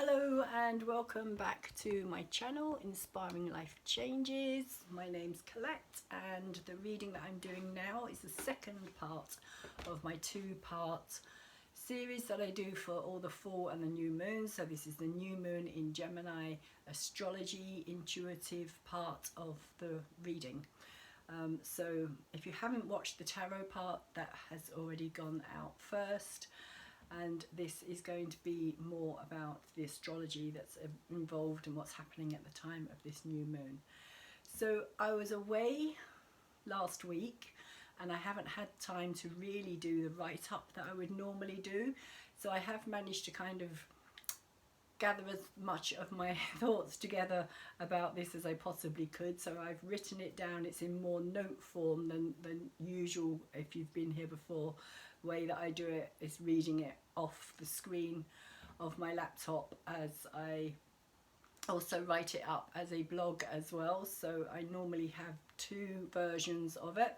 Hello and welcome back to my channel, Inspiring Life Changes. My name's Colette and the reading that I'm doing now is the second part of my two-part series that I do for all the full and the new moons. So this is the new moon in Gemini astrology intuitive part of the reading. So if you haven't watched the tarot part, that has already gone out first. And this is going to be more about the astrology that's involved and what's happening at the time of this new moon. So I was away last week and I haven't had time to really do the write-up that I would normally do. So I have managed to kind of gather as much of my thoughts together about this as I possibly could. So I've written it down. It's in more note form than usual. If you've been here before, the way that I do it is reading it off the screen of my laptop, as I also write it up as a blog as well. So I normally have two versions of it,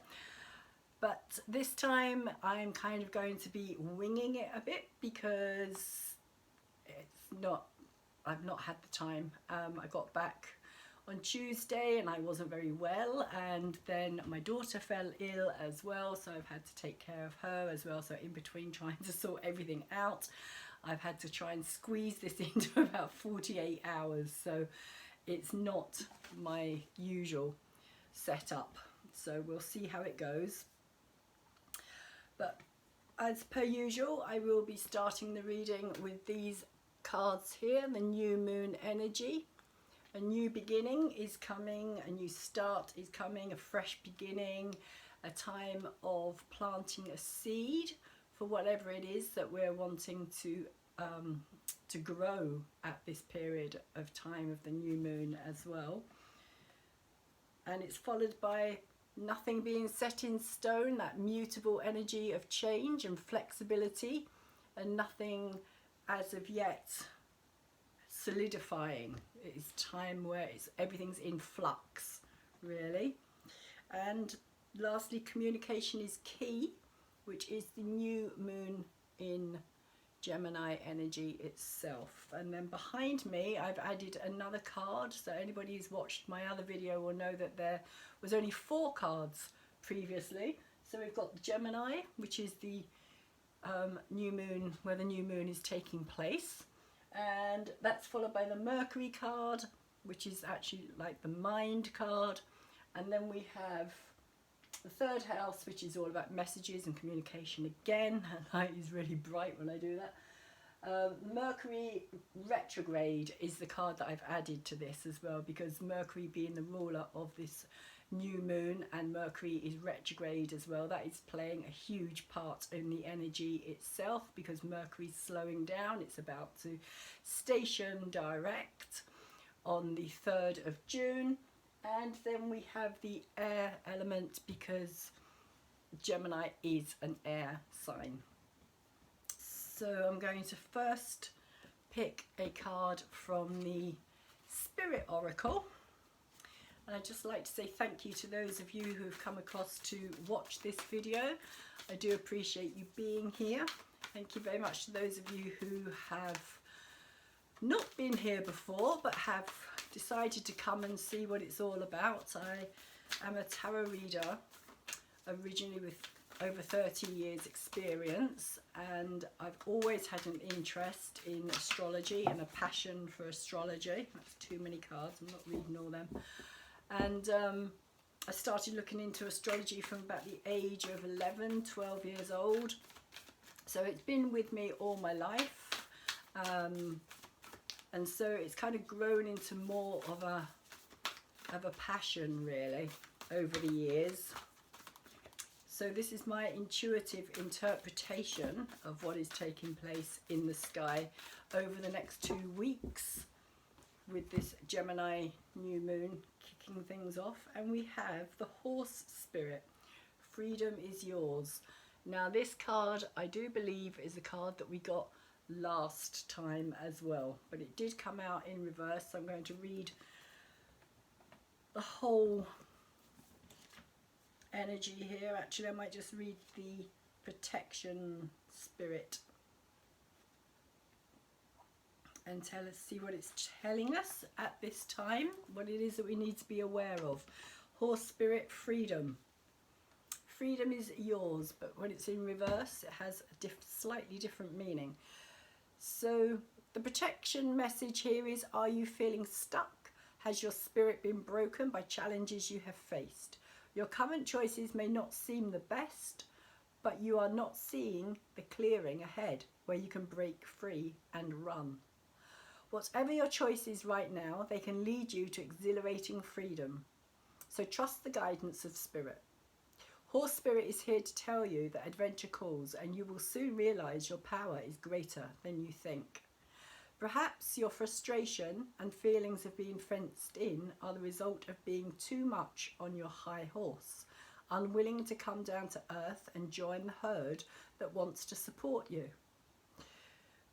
but this time I'm kind of going to be winging it a bit because I've not had the time. I got back on Tuesday and I wasn't very well, and then my daughter fell ill as well, so I've had to take care of her as well. So in between trying to sort everything out, I've had to try and squeeze this into about 48 hours. So it's not my usual setup, so we'll see how it goes. But as per usual, I will be starting the reading with these cards here, the new moon energy. A new beginning is coming, a new start is coming, a fresh beginning, a time of planting a seed for whatever it is that we're wanting to grow at this period of time of the new moon as well. And it's followed by nothing being set in stone, that mutable energy of change and flexibility, and nothing as of yet solidifying. It's time where everything's in flux, really. And lastly, communication is key, which is the new moon in Gemini energy itself. And then behind me I've added another card, so anybody who's watched my other video will know that there was only 4 cards previously. So we've got the Gemini, which is the new moon, where the new moon is taking place, and that's followed by the Mercury card, which is actually like the mind card. And then we have the 3rd house, which is all about messages and communication again. The light is really bright when I do that. Mercury retrograde is the card that I've added to this as well, because Mercury being the ruler of this new moon and Mercury is retrograde as well, that is playing a huge part in the energy itself, because Mercury's slowing down. It's about to station direct on the 3rd of June. And then we have the air element, because Gemini is an air sign. So I'm going to first pick a card from the Spirit Oracle. And I'd just like to say thank you to those of you who've come across to watch this video. I do appreciate you being here. Thank you very much to those of you who have not been here before but have decided to come and see what it's all about. I am a tarot reader, originally with over 30 years experience, and I've always had an interest in astrology and a passion for astrology. That's too many cards, I'm not reading all them. And I started looking into astrology from about the age of 11, 12 years old. So it's been with me all my life. And so it's kind of grown into more of a passion, really, over the years. So this is my intuitive interpretation of what is taking place in the sky over the next 2 weeks with this Gemini new moon kicking things off. And we have the Horse Spirit, freedom is yours. Now this card, I do believe, is a card that we got last time as well, but it did come out in reverse, so I'm going to read the whole energy here. Actually, I might just read the protection spirit and see what it's telling us at this time, what it is that we need to be aware of. Horse spirit, freedom. Freedom is yours, but when it's in reverse, it has a slightly different meaning. So the protection message here is, are you feeling stuck? Has your spirit been broken by challenges you have faced? Your current choices may not seem the best, but you are not seeing the clearing ahead where you can break free and run. Whatever your choice is right now, they can lead you to exhilarating freedom. So trust the guidance of spirit. Horse spirit is here to tell you that adventure calls, and you will soon realize your power is greater than you think. Perhaps your frustration and feelings of being fenced in are the result of being too much on your high horse, unwilling to come down to earth and join the herd that wants to support you.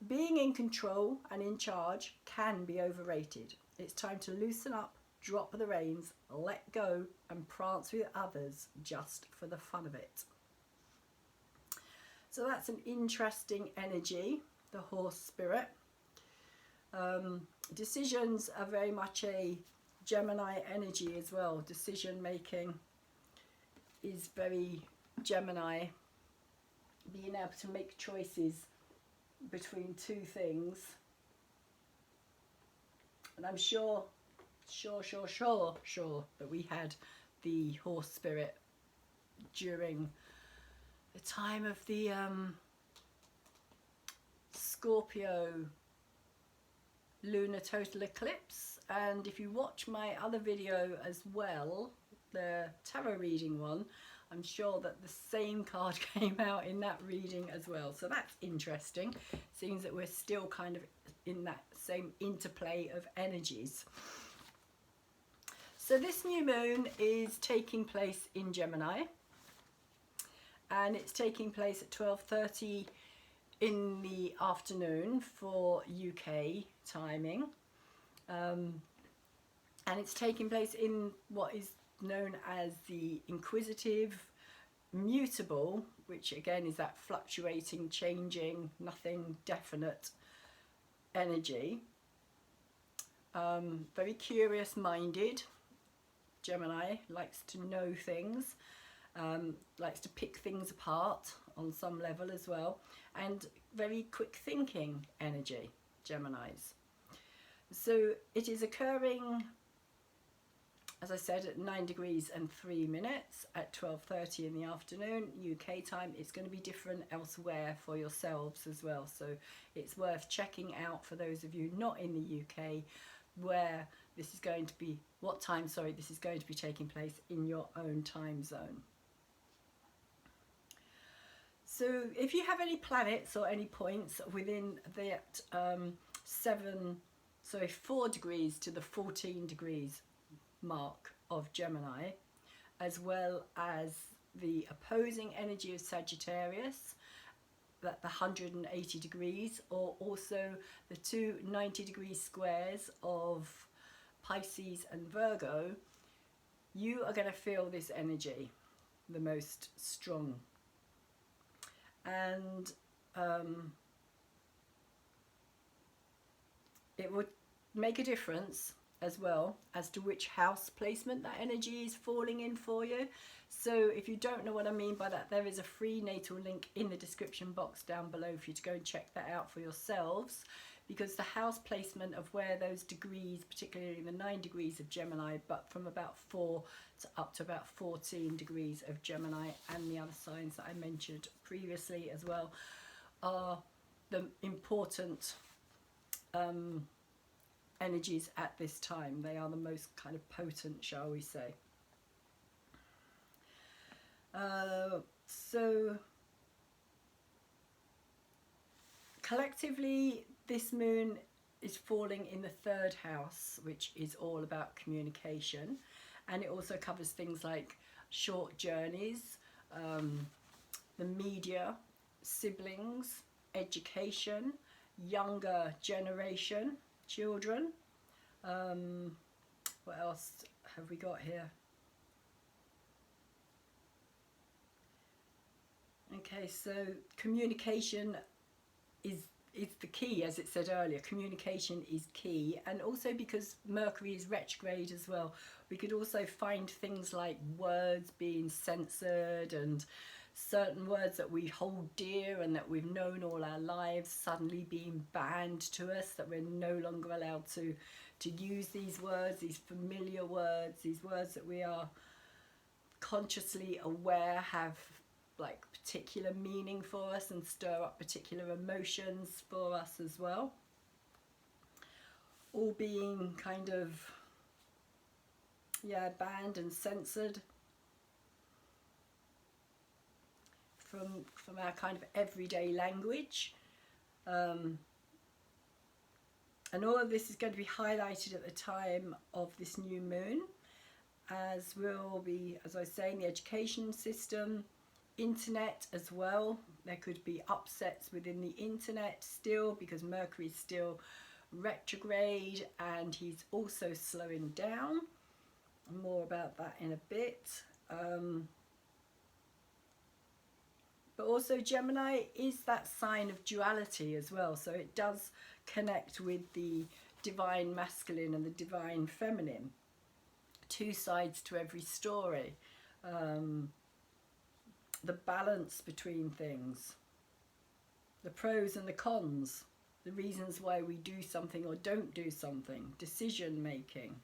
Being in control and in charge can be overrated. It's time to loosen up, drop the reins, let go, and prance with others just for the fun of it. So that's an interesting energy, the horse spirit. Decisions are very much a Gemini energy as well. Decision making is very Gemini. Being able to make choices between two things. And I'm sure that we had the horse spirit during the time of the Scorpio lunar total eclipse. And if you watch my other video as well, the tarot reading one, I'm sure that the same card came out in that reading as well. So that's interesting. Seems that we're still kind of in that same interplay of energies. So this new moon is taking place in Gemini, and it's taking place at 12:30 in the afternoon for UK timing, and it's taking place in what is known as the inquisitive, mutable, which again is that fluctuating, changing, nothing definite energy. Very curious minded. Gemini likes to know things, likes to pick things apart on some level as well, and very quick thinking energy, Geminis. So it is occurring, as I said, at 9 degrees and 3 minutes at 12:30 in the afternoon UK time. It's going to be different elsewhere for yourselves as well, so it's worth checking out for those of you not in the UK where this is going to be, what time, sorry, this is going to be taking place in your own time zone. So if you have any planets or any points within that 4 degrees to the 14 degrees mark of Gemini, as well as the opposing energy of Sagittarius, that the 180 degrees, or also the two 90-degree squares of Pisces and Virgo, you are going to feel this energy the most strong. And it would make a difference as well as to which house placement that energy is falling in for you. So if you don't know what I mean by that, there is a free natal link in the description box down below for you to go and check that out for yourselves, because the house placement of where those degrees, particularly the 9 degrees of Gemini, but from about 4 to up to about 14 degrees of Gemini, and the other signs that I mentioned previously as well, are the important energies at this time. They are the most kind of potent, shall we say. So collectively, this moon is falling in the 3rd house, which is all about communication, and it also covers things like short journeys, the media, siblings, education, younger generation, children. What else have we got here? Okay, so communication is is the key, as it said earlier. Communication is key, and also because Mercury is retrograde as well, we could also find things like words being censored and certain words that we hold dear and that we've known all our lives suddenly being banned to us, that we're no longer allowed to use these words, these familiar words, these words that we are consciously aware have like particular meaning for us and stir up particular emotions for us as well, all being kind of banned and censored from our kind of everyday language. And all of this is going to be highlighted at the time of this new moon, as will be, as I was saying, the education system, internet as well. There could be upsets within the internet still, because Mercury is still retrograde and he's also slowing down. More about that in a bit. But also Gemini is that sign of duality as well, so it does connect with the divine masculine and the divine feminine. Two sides to every story. The balance between things, the pros and the cons, the reasons why we do something or don't do something, decision making.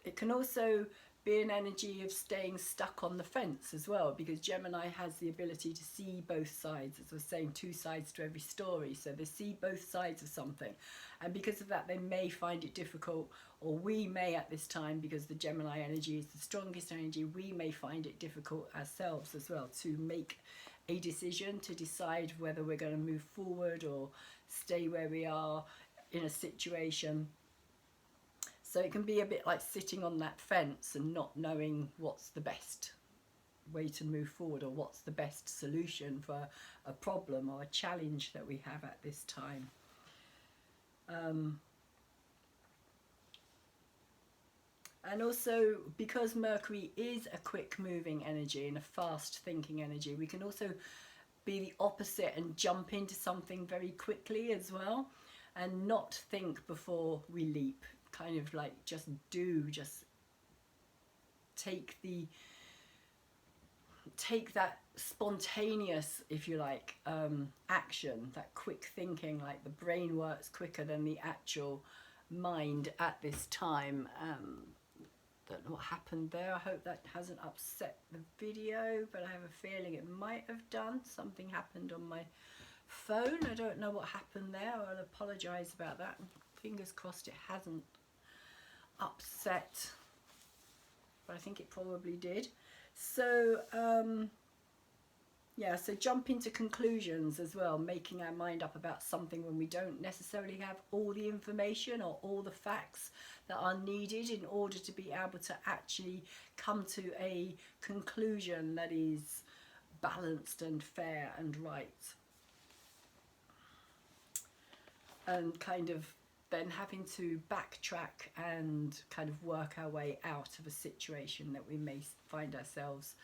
It can also be an energy of staying stuck on the fence as well, because Gemini has the ability to see both sides, as I was saying, two sides to every story, so they see both sides of something, and because of that they may find it difficult, or we may at this time, because the Gemini energy is the strongest energy, we may find it difficult ourselves as well to make a decision, to decide whether we're going to move forward or stay where we are in a situation. So it can be a bit like sitting on that fence and not knowing what's the best way to move forward, or what's the best solution for a problem or a challenge that we have at this time. And also, because Mercury is a quick moving energy and a fast thinking energy, we can also be the opposite and jump into something very quickly as well, and not think before we leap. Kind of like just take that spontaneous, if you like, action, that quick thinking, like the brain works quicker than the actual mind at this time. Don't know what happened there. I hope that hasn't upset the video, but I have a feeling it might have done. Something happened on my phone. I don't know what happened there. I'll apologise about that. Fingers crossed it hasn't upset, but I think it probably did. So yeah, so jump into conclusions as well, making our mind up about something when we don't necessarily have all the information or all the facts that are needed in order to be able to actually come to a conclusion that is balanced and fair and right. And kind of then having to backtrack and kind of work our way out of a situation that we may find ourselves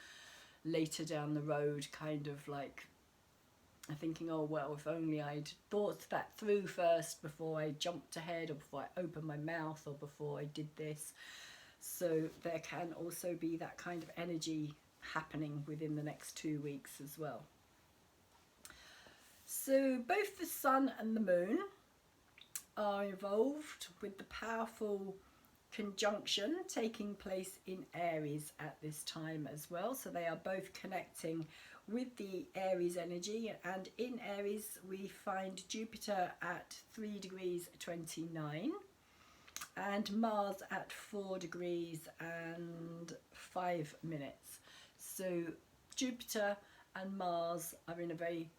later down the road, kind of like thinking, oh well, if only I'd thought that through first before I jumped ahead, or before I opened my mouth, or before I did this. So there can also be that kind of energy happening within the next 2 weeks as well. So both the sun and the moon are involved with the powerful conjunction taking place in Aries at this time as well. So they are both connecting with the Aries energy, and in Aries we find Jupiter at 3 degrees 29 and Mars at 4 degrees and 5 minutes. So Jupiter and Mars are in a very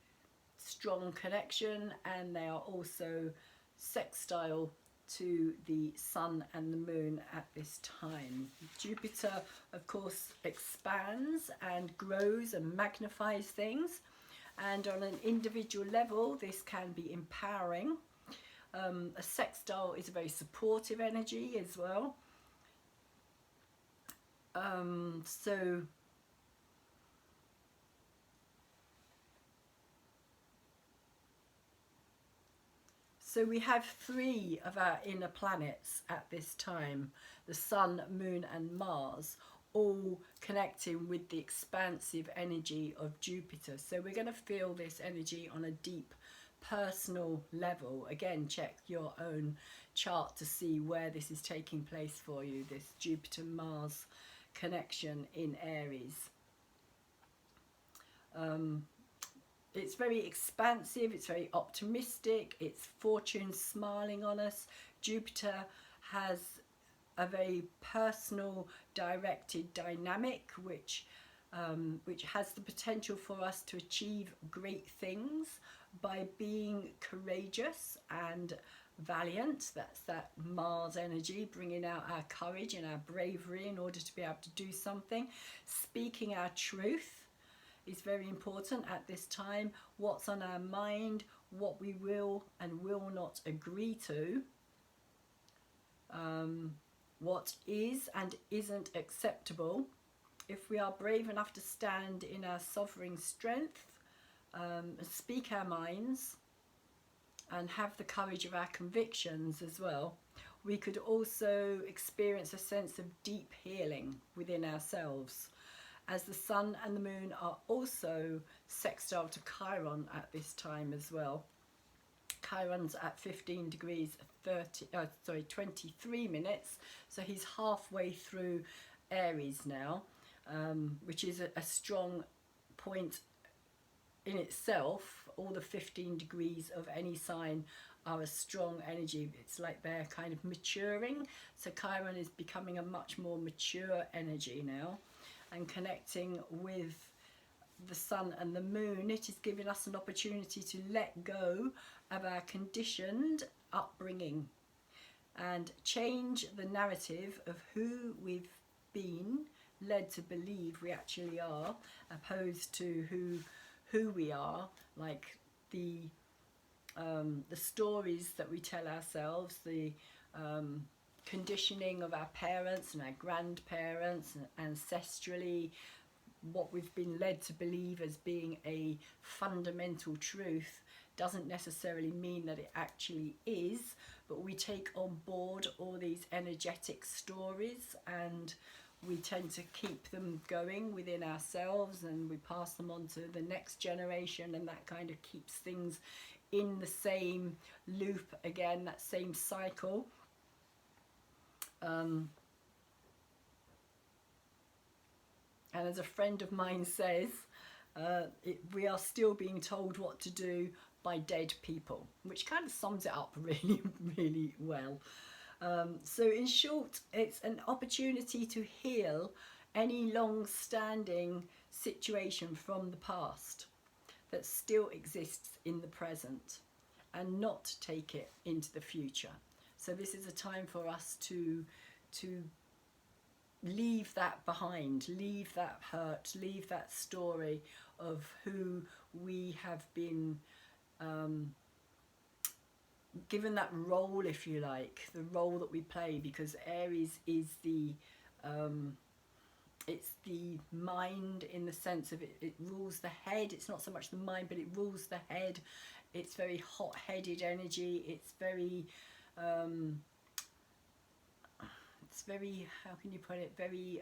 strong connection, and they are also sextile to the sun and the moon at this time. Jupiter, of course, expands and grows and magnifies things, and on an individual level this can be empowering. A sextile is a very supportive energy as well. So So we have 3 of our inner planets at this time, the Sun, Moon and Mars, all connecting with the expansive energy of Jupiter. So we're going to feel this energy on a deep personal level. Again, check your own chart to see where this is taking place for you, this Jupiter-Mars connection in Aries. It's very expansive, it's very optimistic, it's fortune smiling on us. Jupiter has a very personal, directed dynamic, which has the potential for us to achieve great things by being courageous and valiant. That's that Mars energy, bringing out our courage and our bravery in order to be able to do something. Speaking our truth is very important at this time. What's on our mind, what we will and will not agree to, what is and isn't acceptable. If we are brave enough to stand in our sovereign strength, speak our minds and have the courage of our convictions as well, we could also experience a sense of deep healing within ourselves, as the Sun and the Moon are also sextile to Chiron at this time as well. Chiron's at 15 degrees 23 minutes, so he's halfway through Aries now, which is a strong point in itself. All the 15 degrees of any sign are a strong energy. It's like they're kind of maturing, so Chiron is becoming a much more mature energy now. And connecting with the Sun and the Moon, it is giving us an opportunity to let go of our conditioned upbringing and change the narrative of who we've been led to believe we actually are, opposed to who we are, like the stories that we tell ourselves, the conditioning of our parents and our grandparents, and ancestrally, what we've been led to believe as being a fundamental truth doesn't necessarily mean that it actually is, but we take on board all these energetic stories and we tend to keep them going within ourselves, and we pass them on to the next generation, and that kind of keeps things in the same loop again, that same cycle. And as a friend of mine says, we are still being told what to do by dead people, which kind of sums it up really, really well. So in short, it's an opportunity to heal any long-standing situation from the past that still exists in the present and not take it into the future. So this is a time for us to leave that behind, leave that hurt, leave that story of who we have been given that role, if you like, the role that we play, because Aries is it's the mind, in the sense of it rules the head. It's not so much the mind, but it rules the head. It's very hot-headed energy. It's very how can you put it, very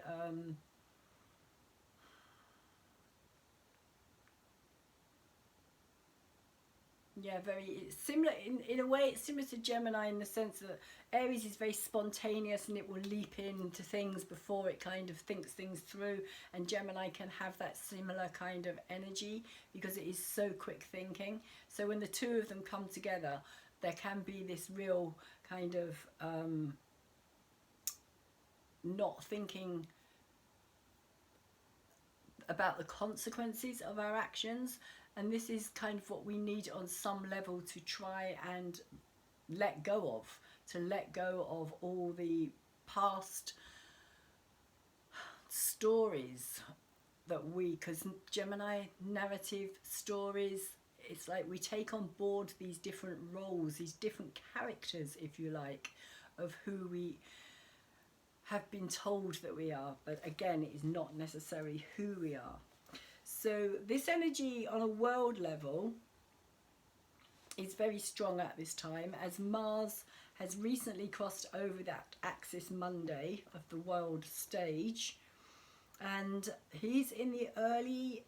it's similar in a way. It's similar to Gemini in the sense that Aries is very spontaneous and it will leap into things before it kind of thinks things through, and Gemini can have that similar kind of energy because it is so quick thinking. So when the two of them come together, there can be this real kind of not thinking about the consequences of our actions, and this is kind of what we need on some level to try and let go of all the past stories that because Gemini narrative stories, it's like we take on board these different roles, these different characters, if you like, of who we have been told that we are, but again, it is not necessarily who we are. So this energy on a world level is very strong at this time, as Mars has recently crossed over that axis Monday of the world stage, and he's in the early,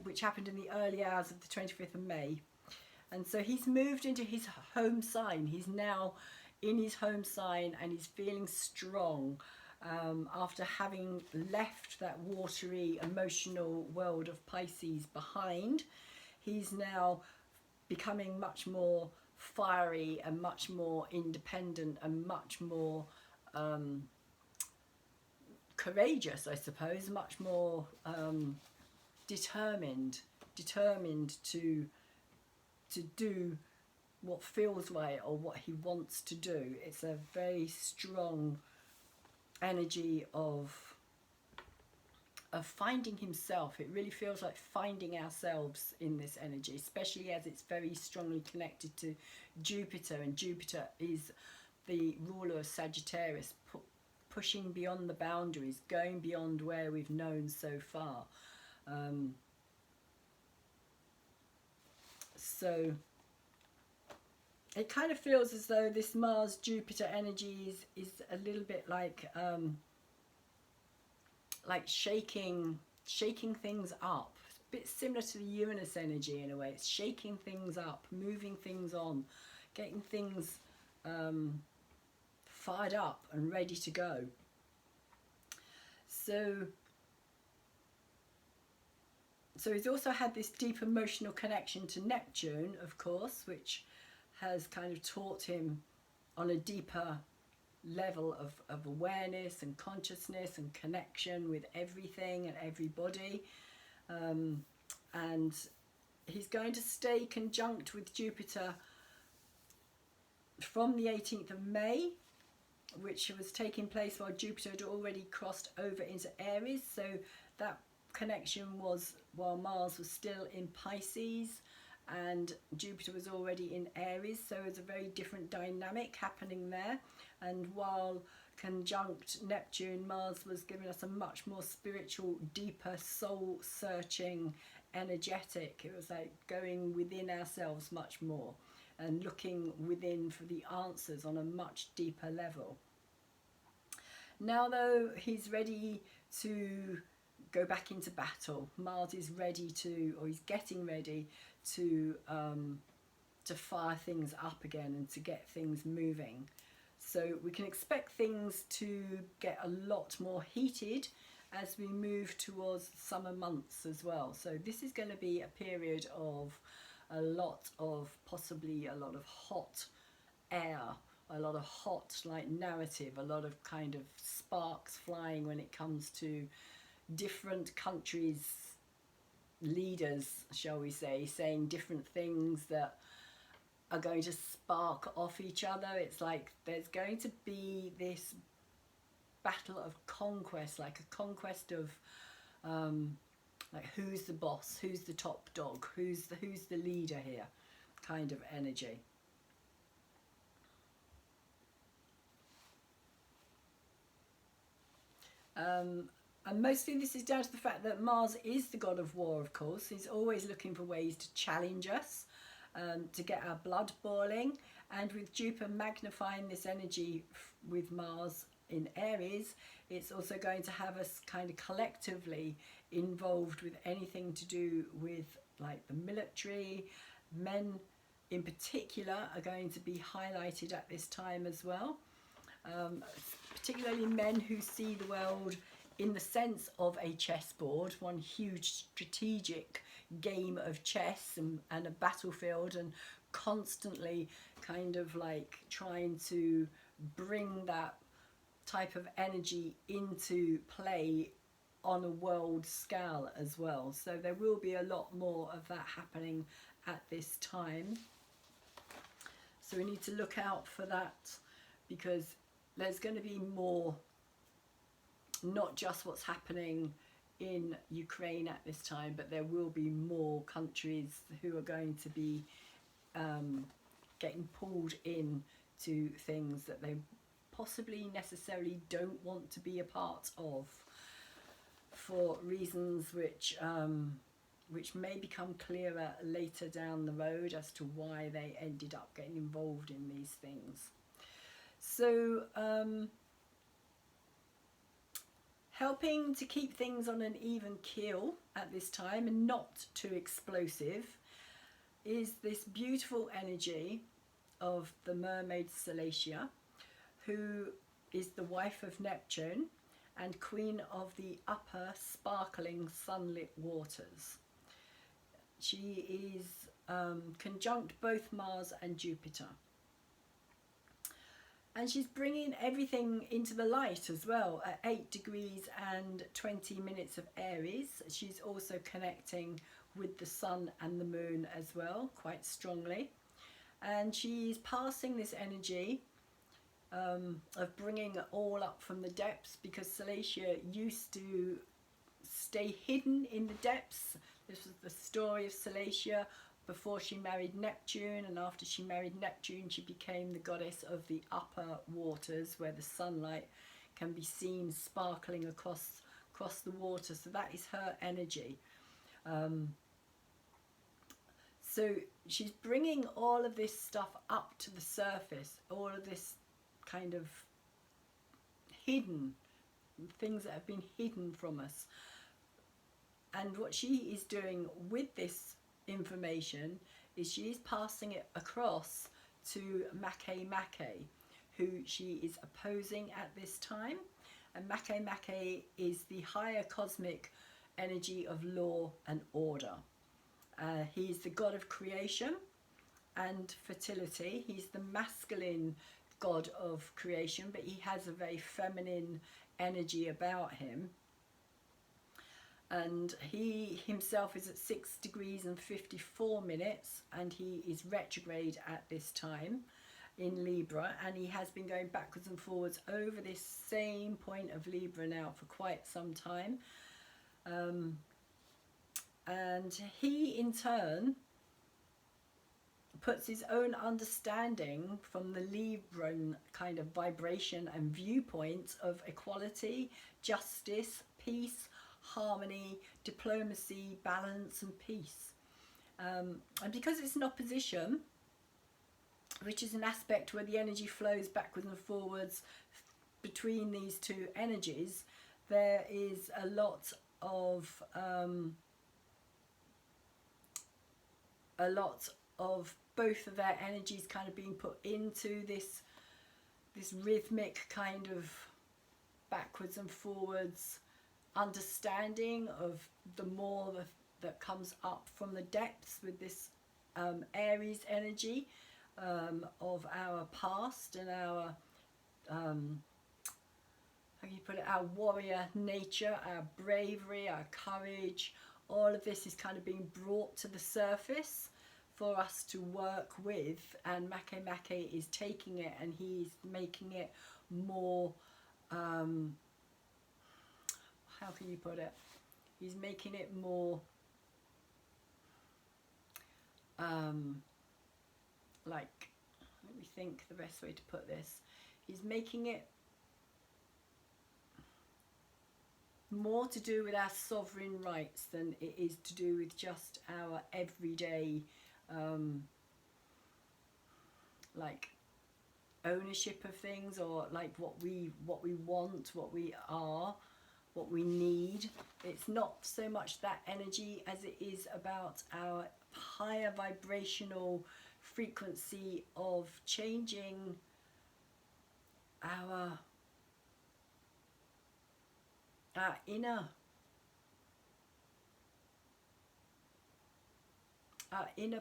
which happened in the early hours of the 25th of May. And so he's moved into his home sign. He's now in his home sign, and he's feeling strong after having left that watery, emotional world of Pisces behind. He's now becoming much more fiery and much more independent and much more courageous, I suppose, much more determined to do what feels right or what he wants to do. It's a very strong energy of finding himself. It really feels like finding ourselves in this energy, especially as it's very strongly connected to Jupiter, and Jupiter is the ruler of Sagittarius, pushing beyond the boundaries, going beyond where we've known so far. So it kind of feels as though this Mars-Jupiter energy is a little bit like shaking things up. It's a bit similar to the Uranus energy in a way. It's shaking things up, moving things on, getting things fired up and ready to go. So he's also had this deep emotional connection to Neptune, of course, which has kind of taught him on a deeper level of awareness and consciousness and connection with everything and everybody. And he's going to stay conjunct with Jupiter from the 18th of May, which was taking place while Jupiter had already crossed over into Aries. So that connection was while Mars was still in Pisces and Jupiter was already in Aries, so it's a very different dynamic happening there. And while conjunct Neptune, Mars was giving us a much more spiritual, deeper, soul-searching, energetic. It was like going within ourselves much more and looking within for the answers on a much deeper level. Now though, he's ready to go back into battle. Mars is ready to, or he's getting ready to fire things up again and to get things moving. So we can expect things to get a lot more heated as we move towards summer months as well. So this is going to be a period of possibly a lot of hot air, a lot of hot narrative, a lot of kind of sparks flying when it comes to different countries' leaders, shall we say, saying different things that are going to spark off each other. It's like there's going to be this battle of conquest, like a conquest of like who's the boss, who's the top dog, who's the leader here, kind of energy. And mostly this is down to the fact that Mars is the god of war, of course. He's always looking for ways to challenge us, to get our blood boiling. And with Jupiter magnifying this energy with Mars in Aries, it's also going to have us kind of collectively involved with anything to do with like the military. Men in particular are going to be highlighted at this time as well. Particularly men who see the world in the sense of a chessboard, one huge strategic game of chess and a battlefield, and constantly kind of like trying to bring that type of energy into play on a world scale as well. So there will be a lot more of that happening at this time. So we need to look out for that, because there's going to be more, not just what's happening in Ukraine at this time, but there will be more countries who are going to be getting pulled in to things that they possibly necessarily don't want to be a part of, for reasons which which may become clearer later down the road as to why they ended up getting involved in these things. So helping to keep things on an even keel at this time and not too explosive is this beautiful energy of the mermaid Celesia, who is the wife of Neptune and queen of the upper sparkling sunlit waters. She is conjunct both Mars and Jupiter. And she's bringing everything into the light as well at 8 degrees and 20 minutes of Aries. She's also connecting with the sun and the moon as well, quite strongly. And she's passing this energy of bringing it all up from the depths, because Celesia used to stay hidden in the depths. This was the story of Celesia before she married Neptune, and after she married Neptune she became the goddess of the upper waters, where the sunlight can be seen sparkling across the water. So that is her energy. So she's bringing all of this stuff up to the surface, all of this kind of hidden things that have been hidden from us. And what she is doing with this information is she's passing it across to Makemake, who she is opposing at this time. And Makemake is the higher cosmic energy of law and order. He's the god of creation and fertility. He's the masculine god of creation, but he has a very feminine energy about him. And he himself is at 6 degrees and 54 minutes, and he is retrograde at this time in Libra, and he has been going backwards and forwards over this same point of Libra now for quite some time. And he in turn puts his own understanding from the Libran kind of vibration and viewpoint of equality, justice, peace, harmony, diplomacy, balance and peace. And because it's an opposition, which is an aspect where the energy flows backwards and forwards between these two energies, there is a lot of both of their energies kind of being put into this rhythmic kind of backwards and forwards understanding of the more that comes up from the depths with this Aries energy of our past and our how can you put it, our warrior nature, our bravery, our courage. All of this is kind of being brought to the surface for us to work with, and Makemake is taking it and he's making it more how can you put it, he's making it more like, let me think the best way to put this, he's making it more to do with our sovereign rights than it is to do with just our everyday like ownership of things, or like what we want, what we are, what we need. It's not so much that energy as it is about our higher vibrational frequency of changing our inner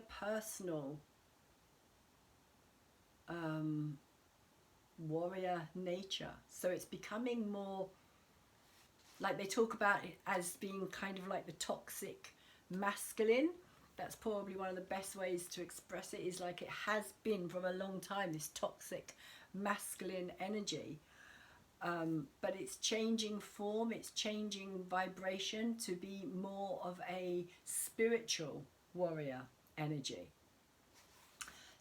personal warrior nature. So it's becoming more like, they talk about it as being kind of like the toxic masculine. That's probably one of the best ways to express it, is like it has been from a long time, this toxic masculine energy. But it's changing form, it's changing vibration to be more of a spiritual warrior energy.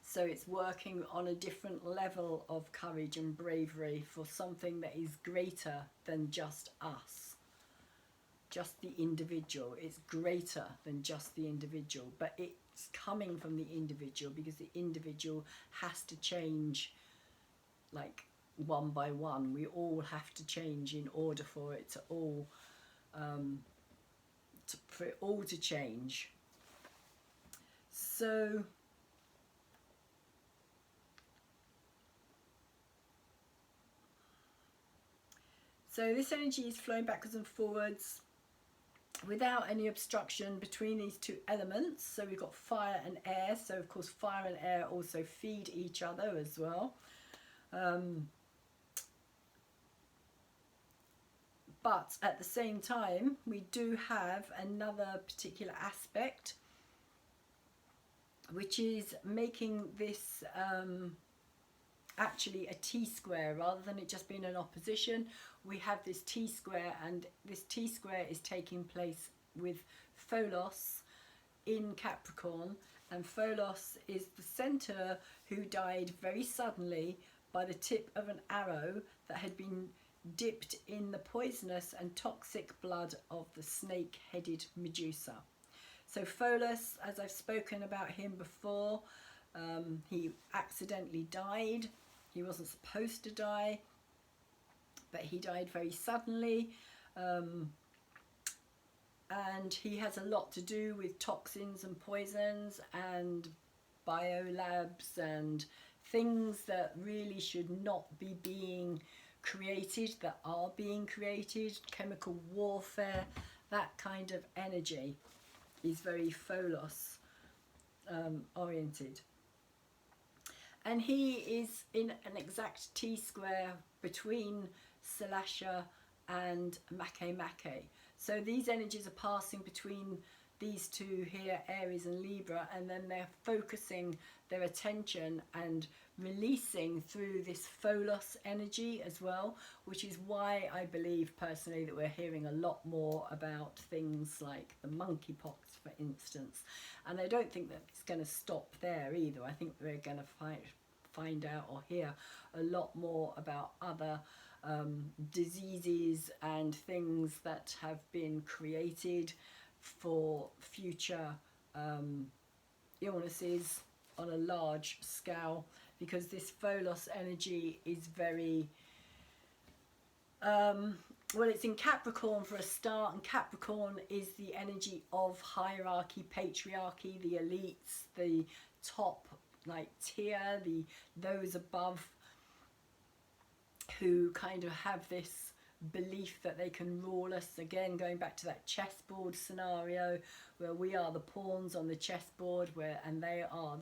So it's working on a different level of courage and bravery for something that is greater than just us. just the individual. It's greater than just the individual, but it's coming from the individual, because the individual has to change, like, one by one. We all have to change in order for it to all for it all to change. So this energy is flowing backwards and forwards without any obstruction between these two elements. So we've got fire and air. So of course fire and air also feed each other as well. But at the same time, we do have another particular aspect, which is making this actually a T-square rather than it just being an opposition. We have this T-square, and this T-square is taking place with Pholos in Capricorn, and Pholos is the centaur who died very suddenly by the tip of an arrow that had been dipped in the poisonous and toxic blood of the snake-headed Medusa. So Pholos, as I've spoken about him before, he accidentally died. He wasn't supposed to die, but he died very suddenly. And he has a lot to do with toxins and poisons and biolabs and things that really should not be being created, that are being created. Chemical warfare, that kind of energy is very Pholos oriented. And he is in an exact T-square between Salasha and Makemake. So these energies are passing between these two here, Aries and Libra, and then they're focusing their attention and releasing through this Pholos energy as well, which is why I believe personally that we're hearing a lot more about things like the monkeypox, for instance. And I don't think that it's going to stop there either. I think we're going to find out or hear a lot more about other diseases and things that have been created for future illnesses on a large scale, because this Pholos energy is very well, it's in Capricorn for a start, and Capricorn is the energy of hierarchy, patriarchy, the elites, the top like tier, those above who kind of have this belief that they can rule us. Again, going back to that chessboard scenario where we are the pawns on the chessboard, and they are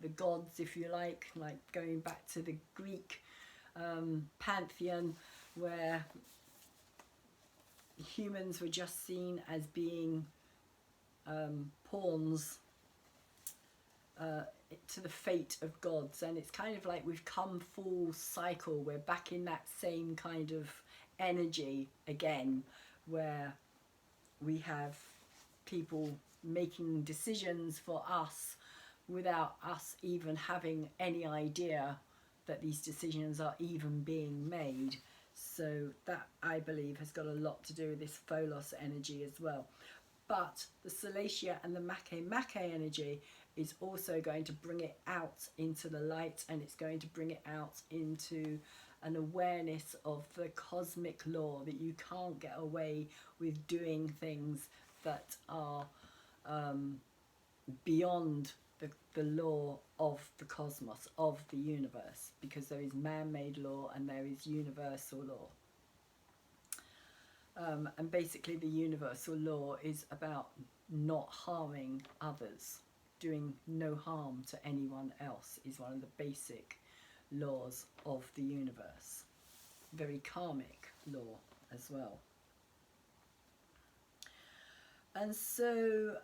the gods, if you like going back to the Greek pantheon, where humans were just seen as being pawns to the fate of gods. And it's kind of like we've come full cycle. We're back in that same kind of energy again, where we have people making decisions for us without us even having any idea that these decisions are even being made. So that, I believe, has got a lot to do with this Pholos energy as well. But the Salacia and the Makemake energy is also going to bring it out into the light, and it's going to bring it out into an awareness of the cosmic law, that you can't get away with doing things that are beyond the law of the cosmos, of the universe, because there is man-made law and there is universal law. And basically the universal law is about not harming others. Doing no harm to anyone else is one of the basic laws of the universe. Very karmic law as well. And so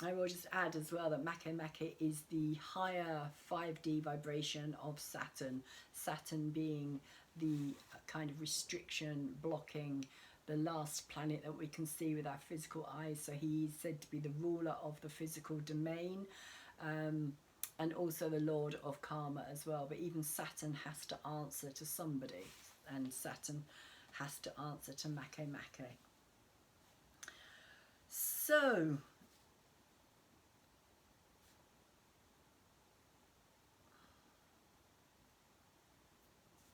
I will just add as well that Makemake is the higher 5D vibration of Saturn. Saturn being the kind of restriction, blocking, the last planet that we can see with our physical eyes. So he's said to be the ruler of the physical domain, and also the lord of karma as well. But even Saturn has to answer to somebody, and Saturn has to answer to Makemake. So,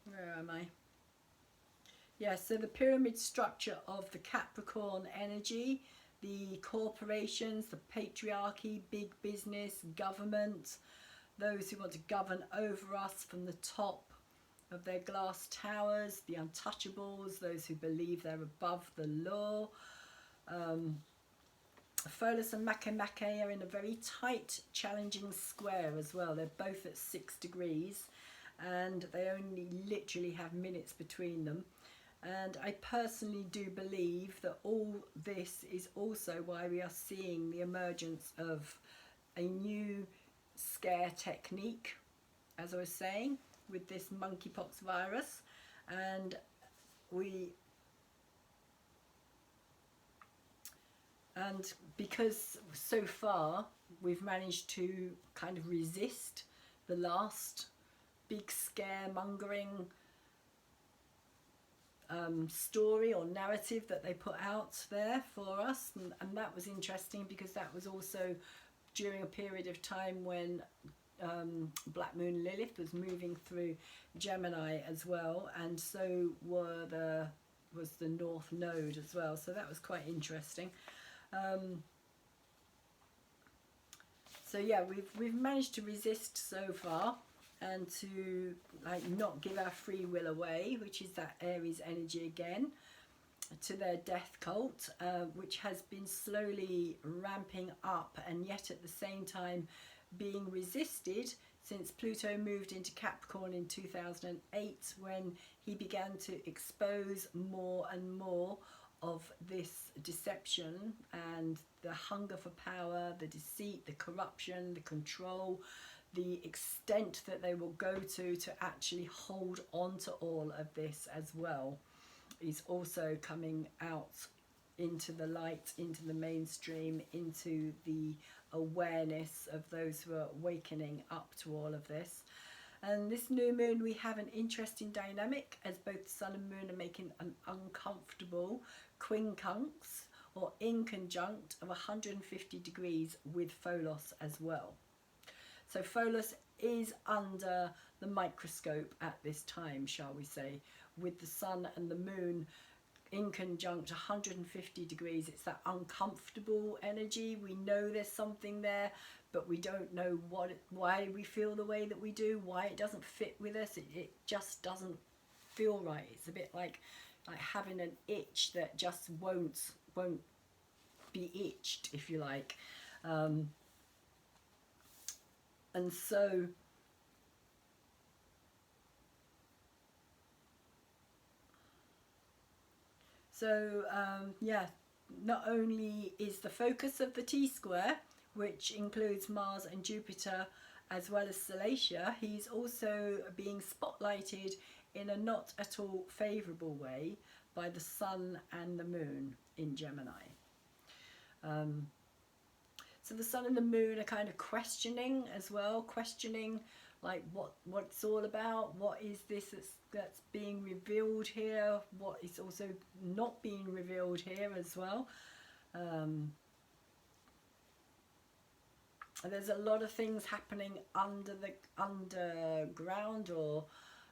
where am I? Yeah, so the pyramid structure of the Capricorn energy, the corporations, the patriarchy, big business, government, those who want to govern over us from the top of their glass towers, the untouchables, those who believe they're above the law. Pholus and Makemake are in a very tight, challenging square as well. They're both at 6 degrees and they only literally have minutes between them. And I personally do believe that all this is also why we are seeing the emergence of a new scare technique, as I was saying, with this monkeypox virus. And because so far we've managed to kind of resist the last big scaremongering story or narrative that they put out there for us, and that was interesting because that was also during a period of time when Black Moon Lilith was moving through Gemini as well, and so was the North Node as well, so that was quite interesting. So yeah, we've managed to resist so far and to like not give our free will away, which is that Aries energy again, to their death cult, which has been slowly ramping up and yet at the same time being resisted since Pluto moved into Capricorn in 2008, when he began to expose more and more of this deception and the hunger for power, the deceit, the corruption, the control, the extent that they will go to actually hold on to all of this as well is also coming out into the light, into the mainstream, into the awareness of those who are awakening up to all of this. And this new moon, we have an interesting dynamic as both the sun and moon are making an uncomfortable quincunx or inconjunct of 150 degrees with Pholus as well. So Pholus is under the microscope at this time, shall we say, with the sun and the moon inconjunct 150 degrees. It's that uncomfortable energy. We know there's something there, but we don't know why we feel the way that we do, why it doesn't fit with us. It just doesn't feel right. It's a bit like having an itch that just won't be itched, if you like. And so yeah, not only is the focus of the T-square, which includes Mars and Jupiter as well as Salacia, he's also being spotlighted in a not at all favourable way by the Sun and the Moon in Gemini. So the Sun and the Moon are kind of questioning as well, questioning like what it's all about, what is this that's being revealed here, what is also not being revealed here as well. There's a lot of things happening under the underground or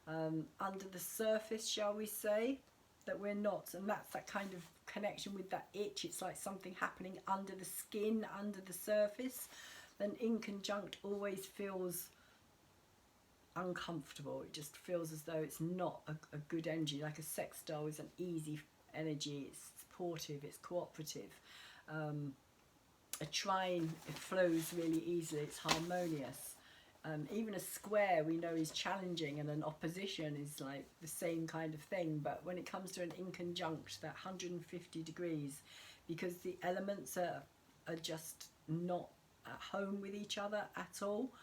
under the surface, shall we say, that we're not, and that's that kind of connection with that itch. It's like something happening under the skin, under the surface. Then inconjunct always feels uncomfortable. It just feels as though it's not a good energy. Like a sextile is an easy energy, it's supportive, it's cooperative. A trine, it flows really easily, it's harmonious. Even a square we know is challenging, and an opposition is like the same kind of thing. But when it comes to an inconjunct, that 150 degrees, because the elements are just not at home with each other at all.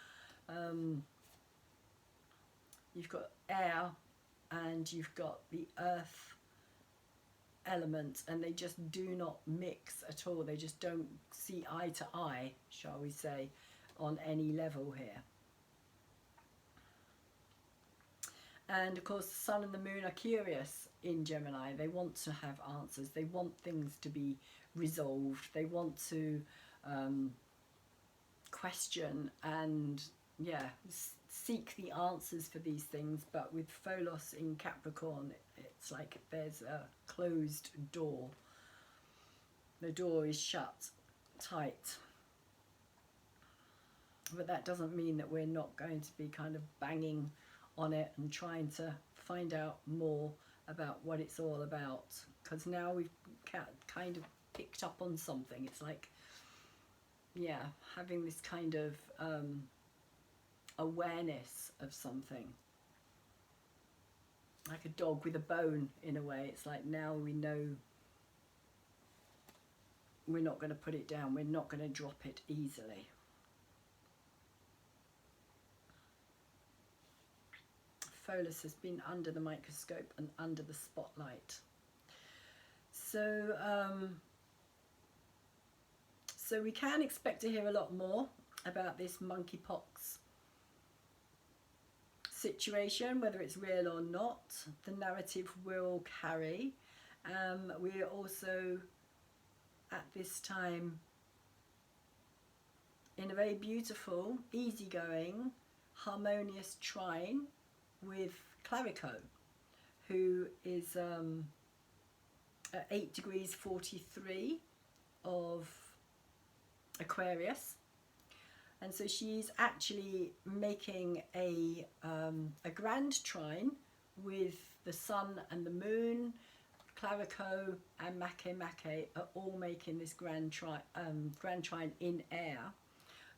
You've got air and you've got the earth element, and they just do not mix at all. They just don't see eye to eye, shall we say, on any level here. And of course the Sun and the Moon are curious in Gemini. They want to have answers. They want things to be resolved. They want to question and, yeah, seek the answers for these things. But with Pholos in Capricorn, it's like there's a closed door. The door is shut tight. But that doesn't mean that we're not going to be kind of banging on it and trying to find out more about what it's all about. Because now we've kind of picked up on something. It's like, yeah, having this kind of awareness of something. Like a dog with a bone, in a way. It's like now we know we're not going to put it down. We're not going to drop it easily. Pholos has been under the microscope and under the spotlight. So, so we can expect to hear a lot more about this monkeypox situation, whether it's real or not. The narrative will carry. We are also at this time in a very beautiful, easygoing, harmonious trine with Clarico, who is at 8 degrees 43 of Aquarius, and so she's actually making a grand trine with the Sun and the Moon. Clarico and Make are all making this grand trine in air.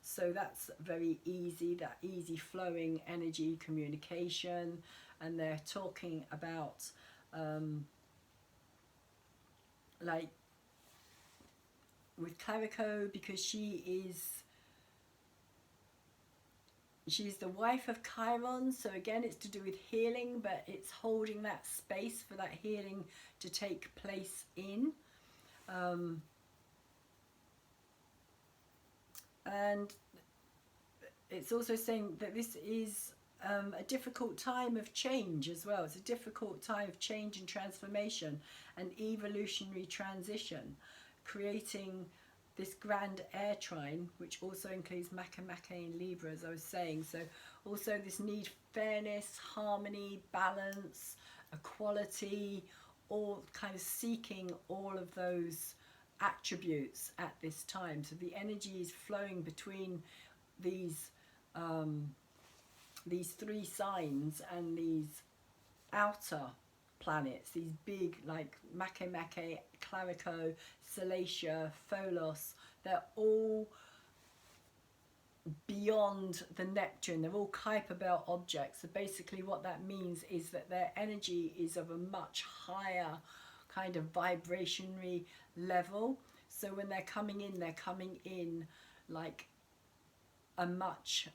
So that's very easy, that easy flowing energy communication. And they're talking about like with Clarico, because she's the wife of Chiron, so again it's to do with healing, but it's holding that space for that healing to take place in. And it's also saying that this is a difficult time of change as well. It's a difficult time of change and transformation and evolutionary transition, creating this grand air trine, which also includes Make in Libra, as I was saying. So also this need for fairness, harmony, balance, equality, all kind of seeking all of those attributes at this time. So the energy is flowing between these three signs and these outer planets, these big like Make, Clarico, Salacia, Pholos. They're all beyond the Neptune. They're all Kuiper belt objects. So basically what that means is that their energy is of a much higher kind of vibrationary level. So when they're coming in like a much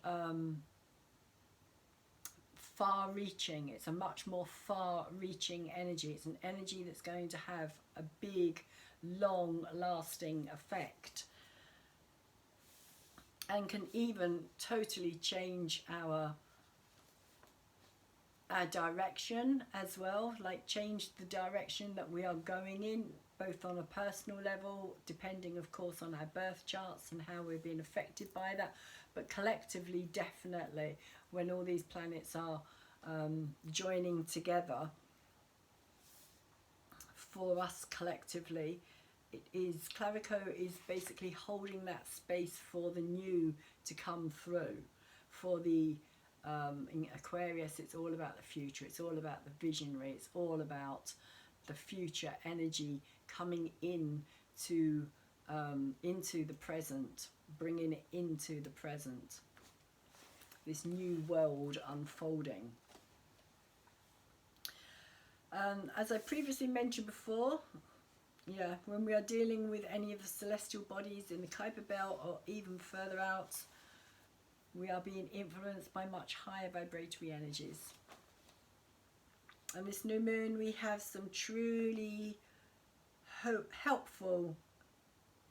far-reaching. It's a much more far-reaching energy. It's an energy that's going to have a big, long-lasting effect, and can even totally change our direction as well, like change the direction that we are going in, both on a personal level, depending of course on our birth charts and how we're being affected by that, but collectively, definitely, when all these planets are joining together for us collectively, Clarico is basically holding that space for the new to come through. For the in Aquarius, it's all about the future, it's all about the visionary, it's all about the future energy coming into the present, bringing it into the present, this new world unfolding. As I previously mentioned before, yeah, when we are dealing with any of the celestial bodies in the Kuiper belt or even further out, we are being influenced by much higher vibratory energies. And this new moon, we have some truly helpful,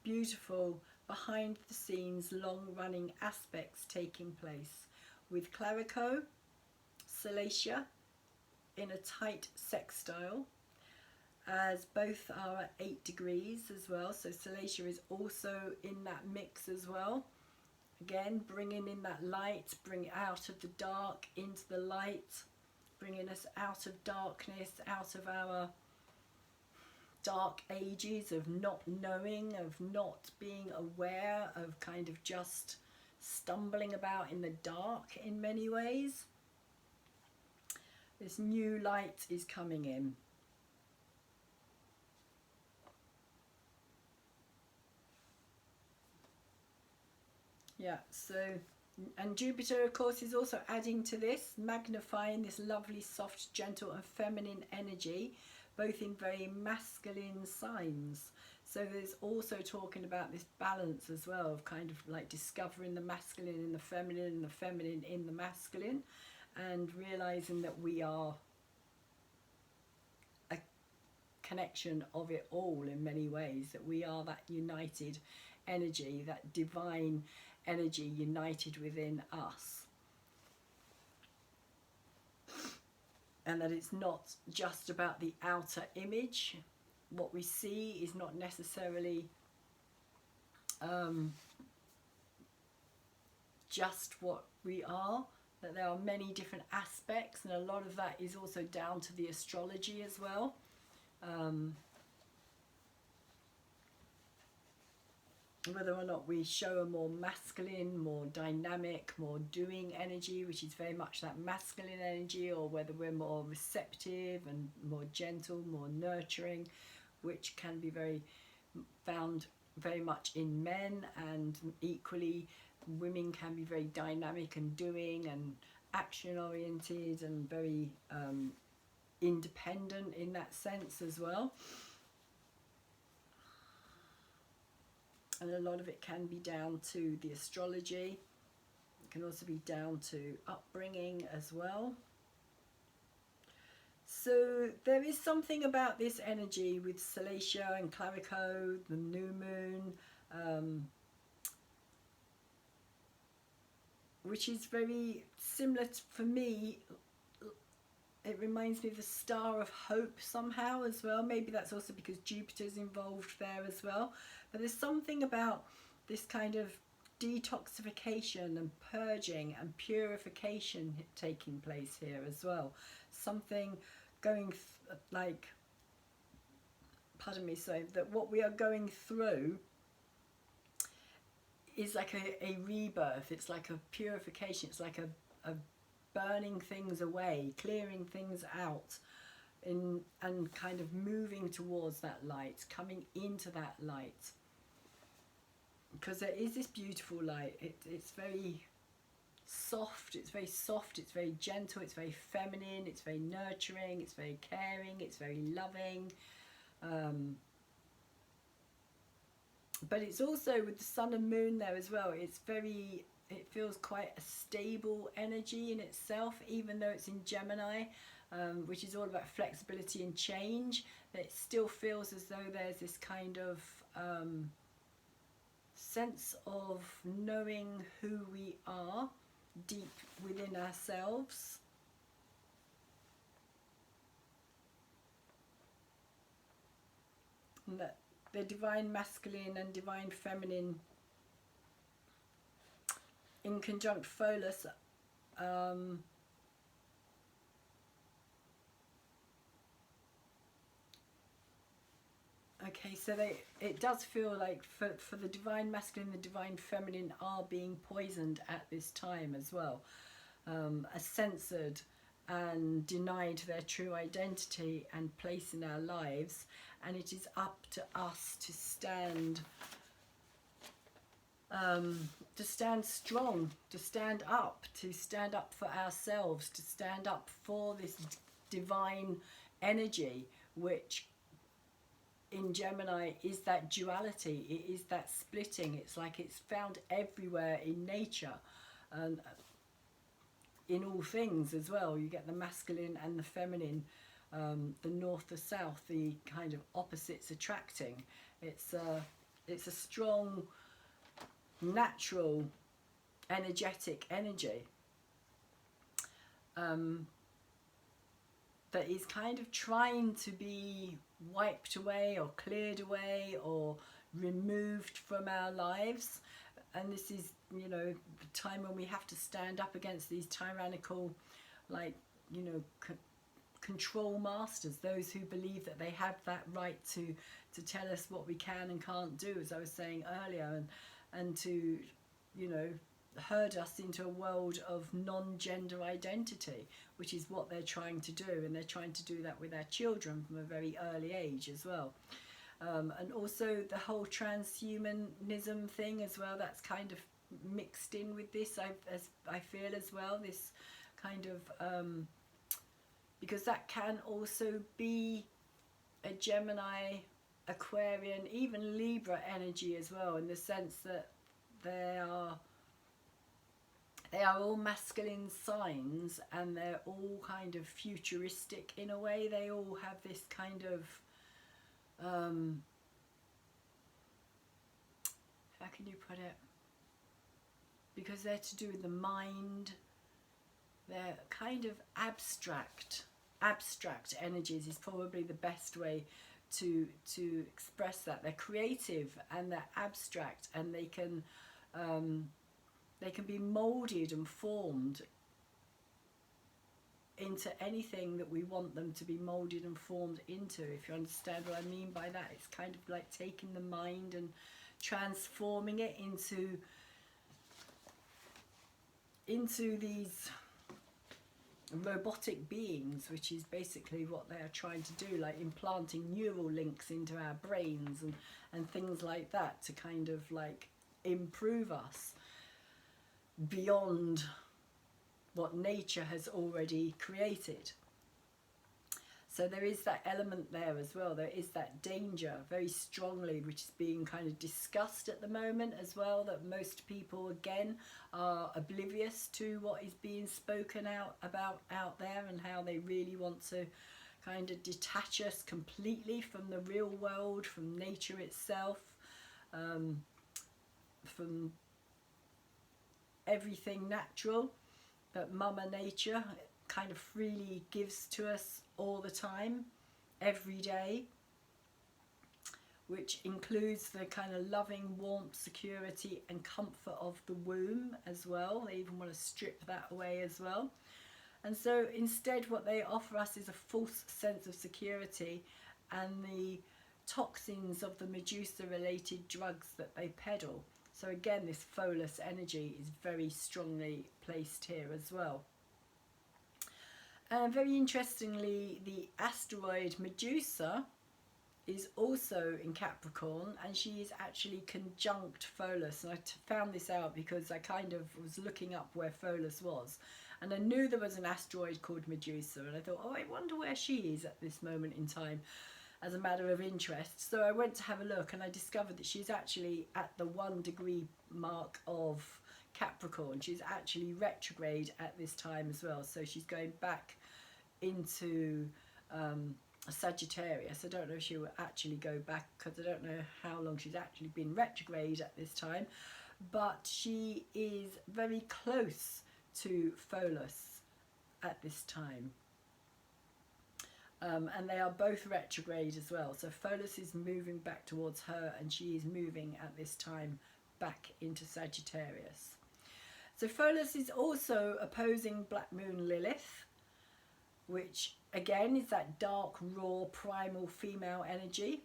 beautiful, behind the scenes, long-running aspects taking place with Clarico, Salacia in a tight sextile, as both are at 8 degrees as well. So Salacia is also in that mix as well. Again, bringing in that light, bring it out of the dark into the light, bringing us out of darkness, out of our dark ages of not knowing, of not being aware, of kind of just stumbling about in the dark in many ways. This new light is coming in. Yeah, so, and Jupiter, of course, is also adding to this, magnifying this lovely, soft, gentle and feminine energy, both in very masculine signs. So there's also talking about this balance as well, of kind of like discovering the masculine in the feminine and the feminine in the masculine, and realizing that we are a connection of it all in many ways, that we are that united energy, that divine energy united within us, and that it's not just about the outer image. What we see is not necessarily just what we are, that there are many different aspects, and a lot of that is also down to the astrology as well. Whether or not we show a more masculine, more dynamic, more doing energy, which is very much that masculine energy, or whether we're more receptive and more gentle, more nurturing, which can be found very much in men, and equally women can be very dynamic and doing and action oriented and very independent in that sense as well. And a lot of it can be down to the astrology. It can also be down to upbringing as well. So there is something about this energy with Salacia and Clavico, the new moon, which is very similar to, for me, it reminds me of the Star of Hope somehow as well. Maybe that's also because Jupiter's involved there as well. But there's something about this kind of detoxification and purging and purification taking place here as well. Something going like, pardon me, so that what we are going through is like a rebirth. It's like a purification. It's like a burning things away, clearing things out, and kind of moving towards that light, coming into that light. Because there is this beautiful light. It's very soft, it's very soft, it's very gentle, it's very feminine, it's very nurturing, it's very caring, it's very loving. But it's also with the sun and moon there as well, it feels quite a stable energy in itself, even though it's in Gemini, which is all about flexibility and change. It still feels as though there's this kind of sense of knowing who we are deep within ourselves. And that the divine masculine and divine feminine in conjunct Pholus okay, so it does feel like for the divine masculine, the divine feminine are being poisoned at this time as well, are censored and denied their true identity and place in our lives, and it is up to us to stand strong, to stand up for ourselves, to stand up for this divine energy, which in Gemini is that duality. It is that splitting. It's like it's found everywhere in nature, and in all things as well. You get the masculine and the feminine, the north, the south, the kind of opposites attracting. It's a strong, natural, energetic energy that is kind of trying to be wiped away or cleared away or removed from our lives. And this is, you know, the time when we have to stand up against these tyrannical, like, you know, control masters, those who believe that they have that right to tell us what we can and can't do, as I was saying earlier, and to, you know, herd us into a world of non-gender identity, which is what they're trying to do, and they're trying to do that with our children from a very early age as well. And also the whole transhumanism thing as well, that's kind of mixed in with this, I feel as well, this kind of because that can also be a Gemini, Aquarian, even Libra energy as well, in the sense that they are all masculine signs, and they're all kind of futuristic in a way. They all have this kind of how can you put it, because they're to do with the mind, they're kind of abstract energies is probably the best way to express that. They're creative and they're abstract, and they can be molded and formed into anything that we want them to be molded and formed into, if you understand what I mean by that. It's kind of like taking the mind and transforming it into these robotic beings, which is basically what they are trying to do, like implanting neural links into our brains and things like that, to kind of like improve us beyond what nature has already created. So there is that element there as well. There is that danger very strongly, which is being kind of discussed at the moment as well, that most people again are oblivious to what is being spoken about out there, and how they really want to kind of detach us completely from the real world, from nature itself, from everything natural that Mama Nature kind of freely gives to us all the time, every day, which includes the kind of loving warmth, security and comfort of the womb as well. They even want to strip that away as well. And so instead what they offer us is a false sense of security and the toxins of the Medusa related drugs that they peddle. So again, this Pholus energy is very strongly placed here as well. And very interestingly, the asteroid Medusa is also in Capricorn, and she is actually conjunct Pholus. And I found this out because I kind of was looking up where Pholus was, and I knew there was an asteroid called Medusa, and I thought, oh, I wonder where she is at this moment in time, as a matter of interest. So I went to have a look, and I discovered that she's actually at the 1 degree mark of Capricorn. She's actually retrograde at this time as well, so she's going back into Sagittarius. I don't know if she will actually go back, because I don't know how long she's actually been retrograde at this time, but she is very close to Pholus at this time. And they are both retrograde as well. So Pholus is moving back towards her, and she is moving at this time back into Sagittarius. So Pholus is also opposing Black Moon Lilith, which again is that dark, raw, primal female energy,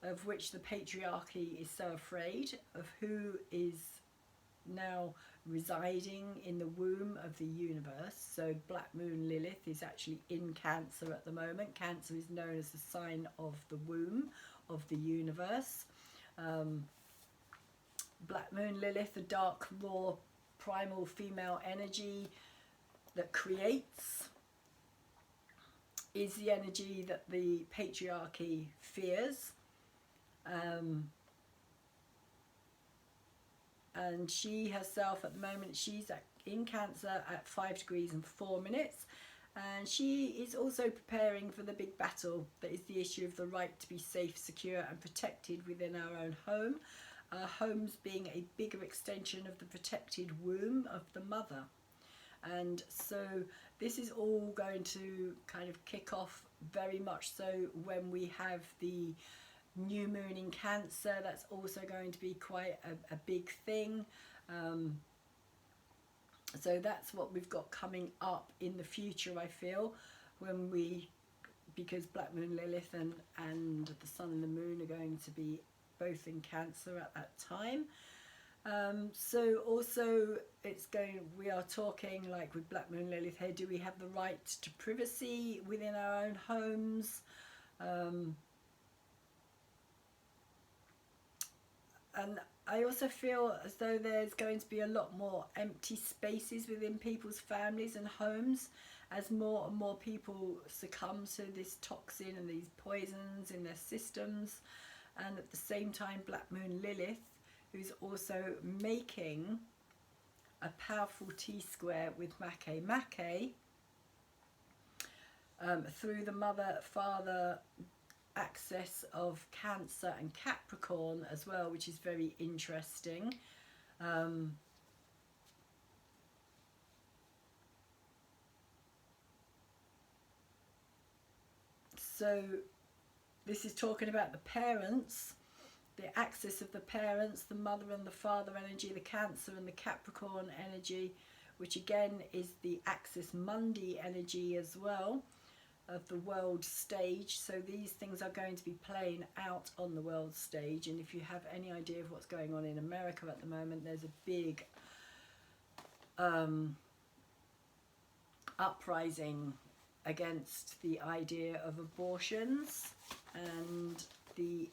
of which the patriarchy is so afraid of, who is now residing in the womb of the universe. So Black Moon Lilith is actually in Cancer at the moment. Cancer is known as the sign of the womb of the universe. Black Moon Lilith, the dark, raw, primal female energy that creates, is the energy that the patriarchy fears. And she herself at the moment, she's in Cancer at 5 degrees and 4 minutes, and she is also preparing for the big battle that is the issue of the right to be safe, secure and protected within our own home. Our homes being a bigger extension of the protected womb of the mother. And so this is all going to kind of kick off very much so when we have the new moon in Cancer. That's also going to be quite a big thing. So that's what we've got coming up in the future, I feel, when we, because Black Moon Lilith and the Sun and the Moon are going to be both in Cancer at that time. So also we are talking, like with Black Moon Lilith here, do we have the right to privacy within our own homes? And I also feel as though there's going to be a lot more empty spaces within people's families and homes as more and more people succumb to this toxin and these poisons in their systems. And at the same time, Black Moon Lilith, who's also making a powerful T-square with Make through the mother-father axis of Cancer and Capricorn as well, which is very interesting. So this is talking about the parents, the axis of the parents, the mother and the father energy, the Cancer and the Capricorn energy, which again is the axis Mundi energy as well, of the world stage. So these things are going to be playing out on the world stage. And if you have any idea of what's going on in America at the moment, there's a big uprising against the idea of abortions and the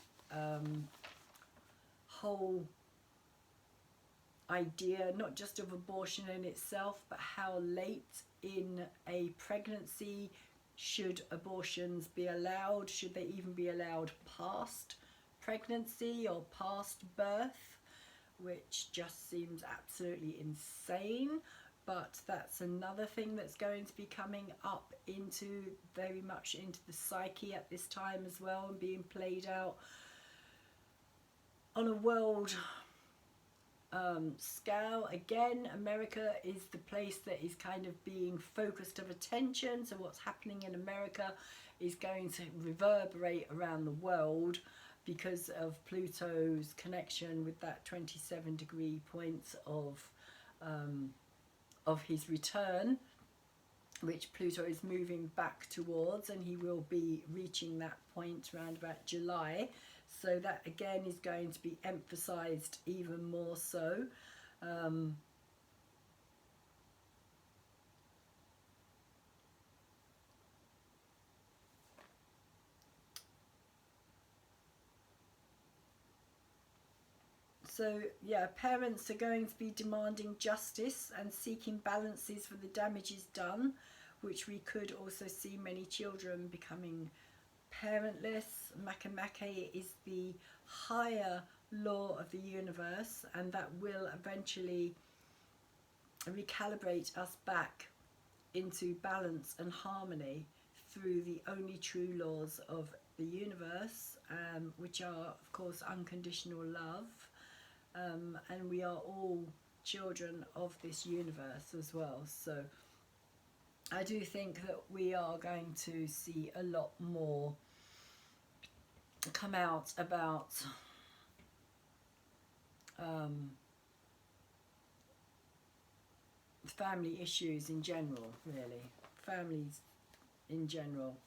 whole idea, not just of abortion in itself, but how late in a pregnancy should abortions be allowed? Should they even be allowed past pregnancy or past birth? Which just seems absolutely insane. But that's another thing that's going to be coming up into very much into the psyche at this time as well, and being played out on a world scale. Again, America is the place that is kind of being focused of attention. So what's happening in America is going to reverberate around the world because of Pluto's connection with that 27-degree point of his return, which Pluto is moving back towards, and he will be reaching that point around about July. So that again is going to be emphasized even more so. So yeah, parents are going to be demanding justice and seeking balances for the damages done, which we could also see many children becoming parentless. Make is the higher law of the universe, and that will eventually recalibrate us back into balance and harmony through the only true laws of the universe, which are of course unconditional love, and we are all children of this universe as well. So I do think that we are going to see a lot more come out about family issues in general, really. Families in general.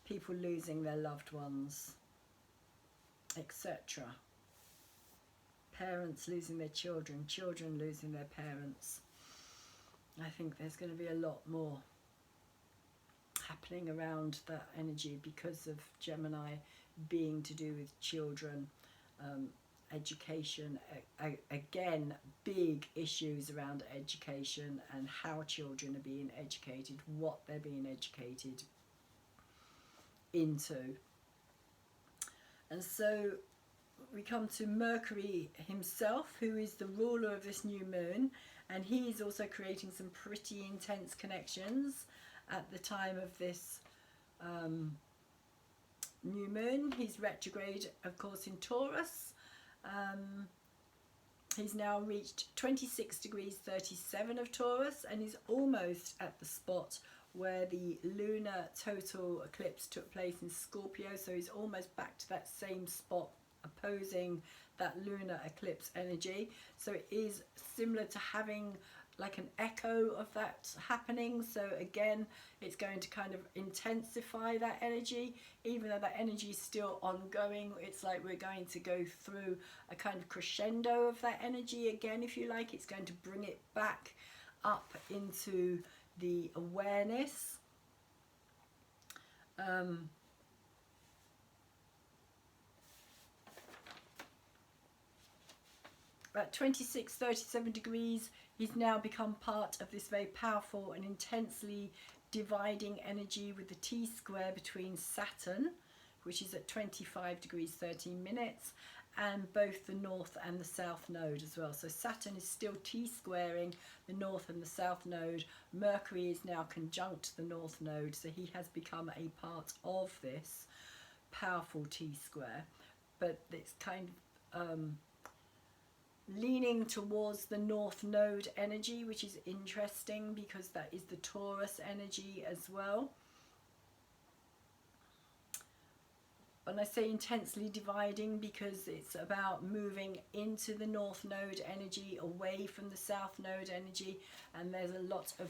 People losing their loved ones, etc. Parents losing their children, children losing their parents. I think there's going to be a lot more happening around that energy because of Gemini being to do with children, education. Again, big issues around education and how children are being educated, what they're being educated into. And so we come to Mercury himself, who is the ruler of this new moon, and he is also creating some pretty intense connections at the time of this new moon. He's retrograde, of course, in Taurus, He's now reached 26 degrees 37 of Taurus, and he's almost at the spot where the lunar total eclipse took place in Scorpio. So he's almost back to that same spot opposing that lunar eclipse energy. So it is similar to having like an echo of that happening. So again, it's going to kind of intensify that energy, even though that energy is still ongoing. It's like we're going to go through a kind of crescendo of that energy again, if you like. It's going to bring it back up into the awareness. At 26-37 degrees, he's now become part of this very powerful and intensely dividing energy with the T-square between Saturn, which is at 25 degrees 13 minutes, and both the north and the south node as well. So Saturn is still T-squaring the north and the south node. Mercury is now conjunct the north node, so he has become a part of this powerful T-square. But it's kind of leaning towards the north node energy, which is interesting because that is the Taurus energy as well. And I say intensely dividing because it's about moving into the north node energy, away from the south node energy, and there's a lot of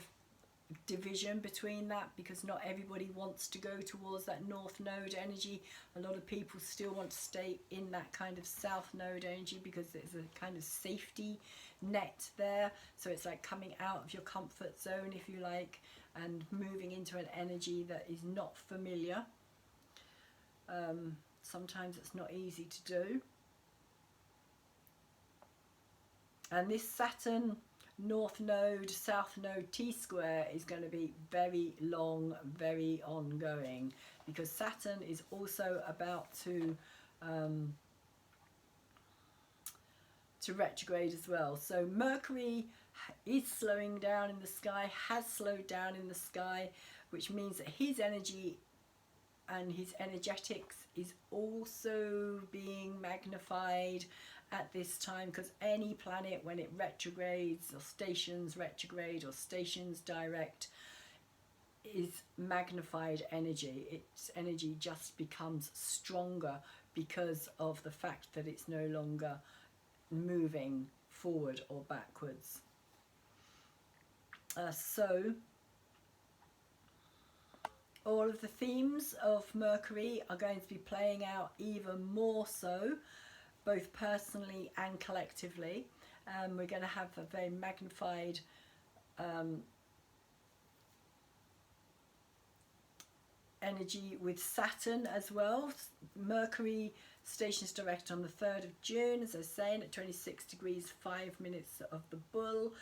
division between that because not everybody wants to go towards that north node energy. A lot of people still want to stay in that kind of south node energy because there's a kind of safety net there. So it's like coming out of your comfort zone, if you like, and moving into an energy that is not familiar. Sometimes it's not easy to do. And this Saturn north node, south node T-square is going to be very long, very ongoing, because Saturn is also about to retrograde as well. So Mercury is slowing down in the sky, has slowed down in the sky, which means that his energy and his energetics is also being magnified at this time, because any planet, when it retrogrades or stations retrograde or stations direct, is magnified energy. Its energy just becomes stronger because of the fact that it's no longer moving forward or backwards. So all of the themes of Mercury are going to be playing out even more so, both personally and collectively. We're going to have a very magnified energy with Saturn as well. Mercury stations direct on the 3rd of June, as I was saying, at 26 degrees 5 minutes of the Bull.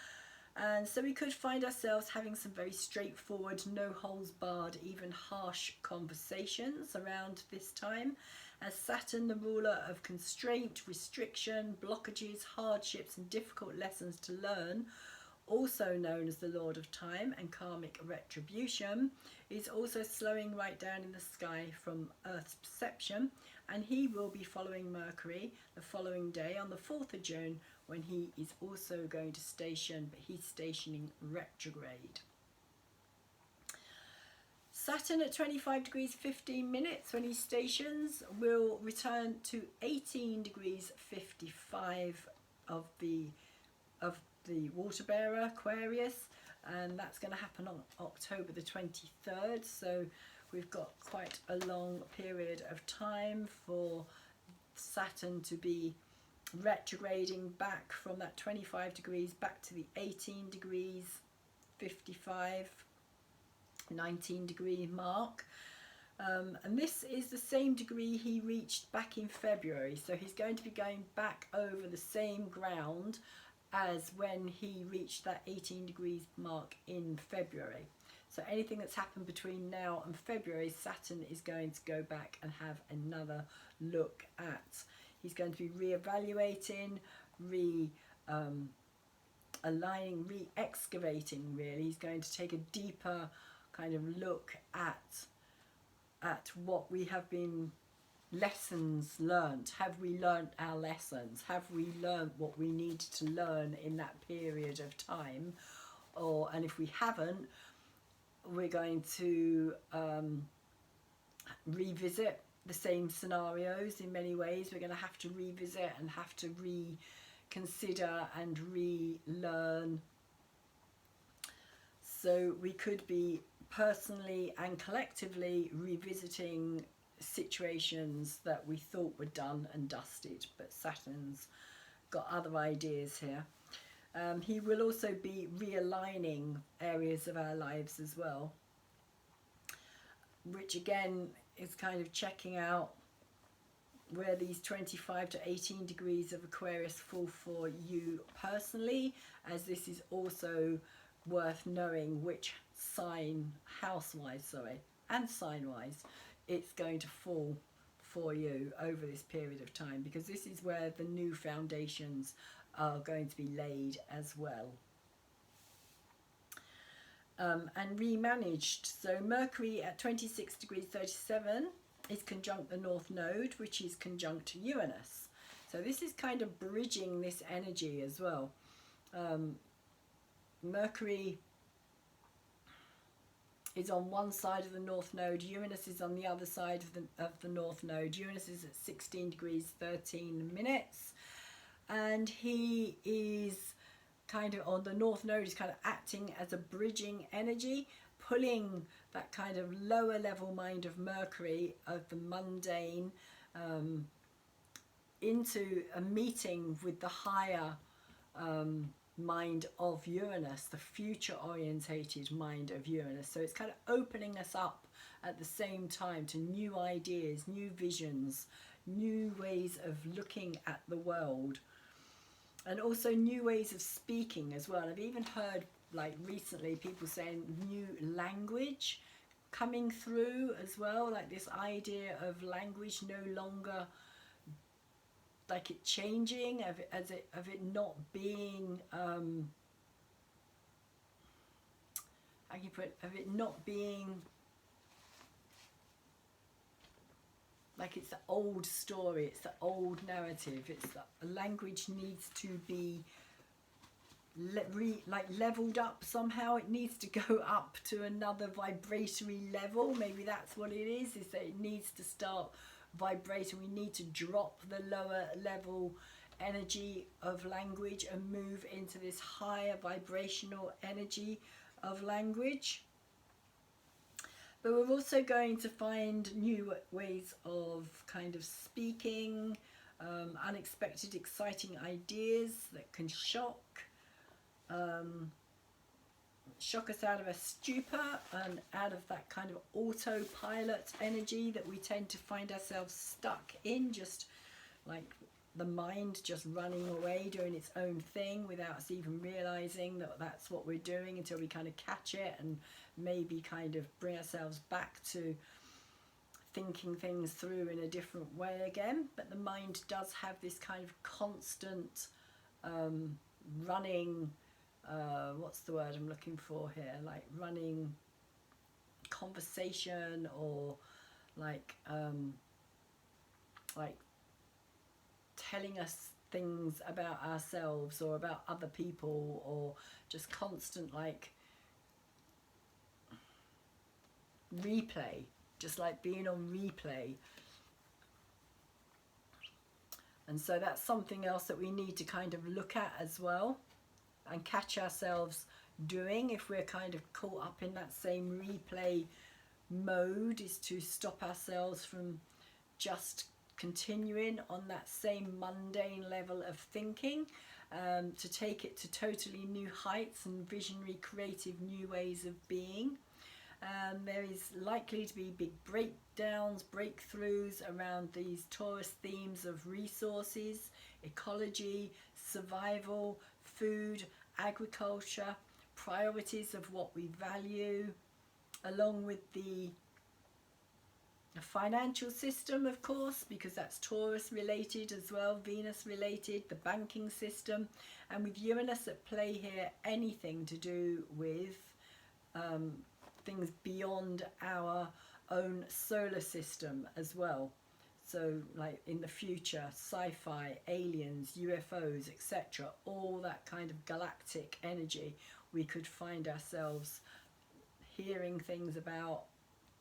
And so we could find ourselves having some very straightforward, no holes barred, even harsh conversations around this time, as Saturn, the ruler of constraint, restriction, blockages, hardships and difficult lessons to learn, also known as the Lord of Time and karmic retribution, is also slowing right down in the sky from Earth's perception, and he will be following Mercury the following day on the 4th of June, when he is also going to station, but he's stationing retrograde. Saturn at 25 degrees 15 minutes when he stations will return to 18 degrees 55 of the water bearer Aquarius, and that's going to happen on October the 23rd. So we've got quite a long period of time for Saturn to be retrograding back from that 25 degrees back to the 18 degrees 55 19 degree mark, and this is the same degree he reached back in February, so he's going to be going back over the same ground as when he reached that 18 degrees mark in February. So anything that's happened between now and February, Saturn is going to go back and have another look at. He's going to be re-evaluating, aligning, re-excavating really. He's going to take a deeper kind of look at what we have been lessons learnt. Have we learnt our lessons? Have we learnt what we need to learn in that period of time? And if we haven't, we're going to revisit the same scenarios in many ways. We're going to have to revisit and have to reconsider and relearn. So we could be personally and collectively revisiting situations that we thought were done and dusted, but Saturn's got other ideas here. He will also be realigning areas of our lives as well, which again is kind of checking out where these 25 to 18 degrees of Aquarius fall for you personally, as this is also worth knowing which sign, house-wise, and sign-wise, it's going to fall for you over this period of time, because this is where the new foundations are going to be laid as well. And remanaged. So Mercury at 26 degrees 37 is conjunct the North Node, which is conjunct Uranus. So this is kind of bridging this energy as well. Mercury is on one side of the North Node, Uranus is on the other side of the North Node. Uranus is at 16 degrees 13 minutes, and he is kind of on the North Node, is kind of acting as a bridging energy, pulling that kind of lower level mind of Mercury, of the mundane, into a meeting with the higher mind of Uranus, the future orientated mind of Uranus. So it's kind of opening us up at the same time to new ideas, new visions, new ways of looking at the world, and also new ways of speaking as well. I've even heard, like recently, people saying new language coming through as well, like this idea of language no longer like it changing, of it not being how can you put it, of it not being like it's the old story, it's the old narrative. It's the language needs to be leveled up somehow. It needs to go up to another vibratory level. Maybe that's what it is that it needs to start vibrating. We need to drop the lower level energy of language and move into this higher vibrational energy of language. But we're also going to find new ways of kind of speaking, unexpected, exciting ideas that can shock us out of a stupor and out of that kind of autopilot energy that we tend to find ourselves stuck in, just like the mind just running away, doing its own thing without us even realizing that that's what we're doing, until we kind of catch it and maybe kind of bring ourselves back to thinking things through in a different way again. But the mind does have this kind of constant running, what's the word I'm looking for here, like running conversation, or like telling us things about ourselves or about other people, or just constant like replay, just like being on replay. And so that's something else that we need to kind of look at as well and catch ourselves doing if we're kind of caught up in that same replay mode, is to stop ourselves from just continuing on that same mundane level of thinking, to take it to totally new heights and visionary, creative new ways of being. There is likely to be big breakdowns, breakthroughs around these Taurus themes of resources, ecology, survival, food, agriculture, priorities of what we value, along with the financial system, of course, because that's Taurus related as well, Venus related, the banking system, and with Uranus at play here, anything to do with things beyond our own solar system as well. So like in the future, sci-fi, aliens, UFOs, etc., all that kind of galactic energy, we could find ourselves hearing things about,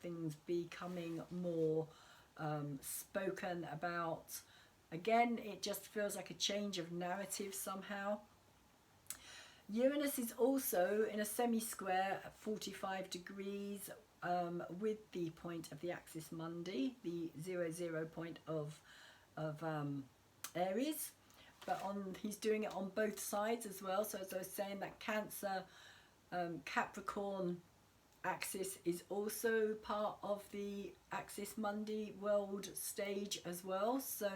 things becoming more spoken about. Again, it just feels like a change of narrative somehow. Uranus is also in a semi-square at 45 degrees with the point of the axis Mundi, the 00 point of Aries, but he's doing it on both sides as well. So as I was saying, that Cancer Capricorn axis is also part of the axis Mundi world stage as well. So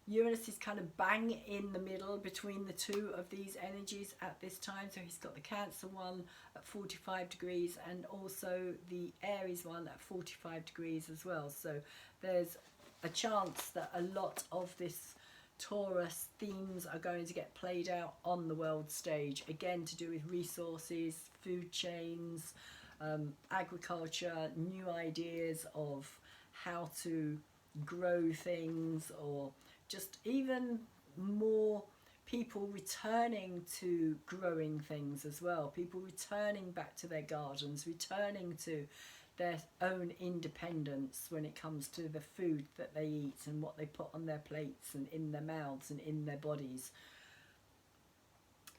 Uranus is kind of bang in the middle between the two of these energies at this time. So he's got the Cancer one at 45 degrees and also the Aries one at 45 degrees as well. So there's a chance that a lot of this Taurus themes are going to get played out on the world stage. Again, to do with resources, food chains, agriculture, new ideas of how to grow things, or just even more people returning to growing things as well. People returning back to their gardens, returning to their own independence when it comes to the food that they eat and what they put on their plates and in their mouths and in their bodies.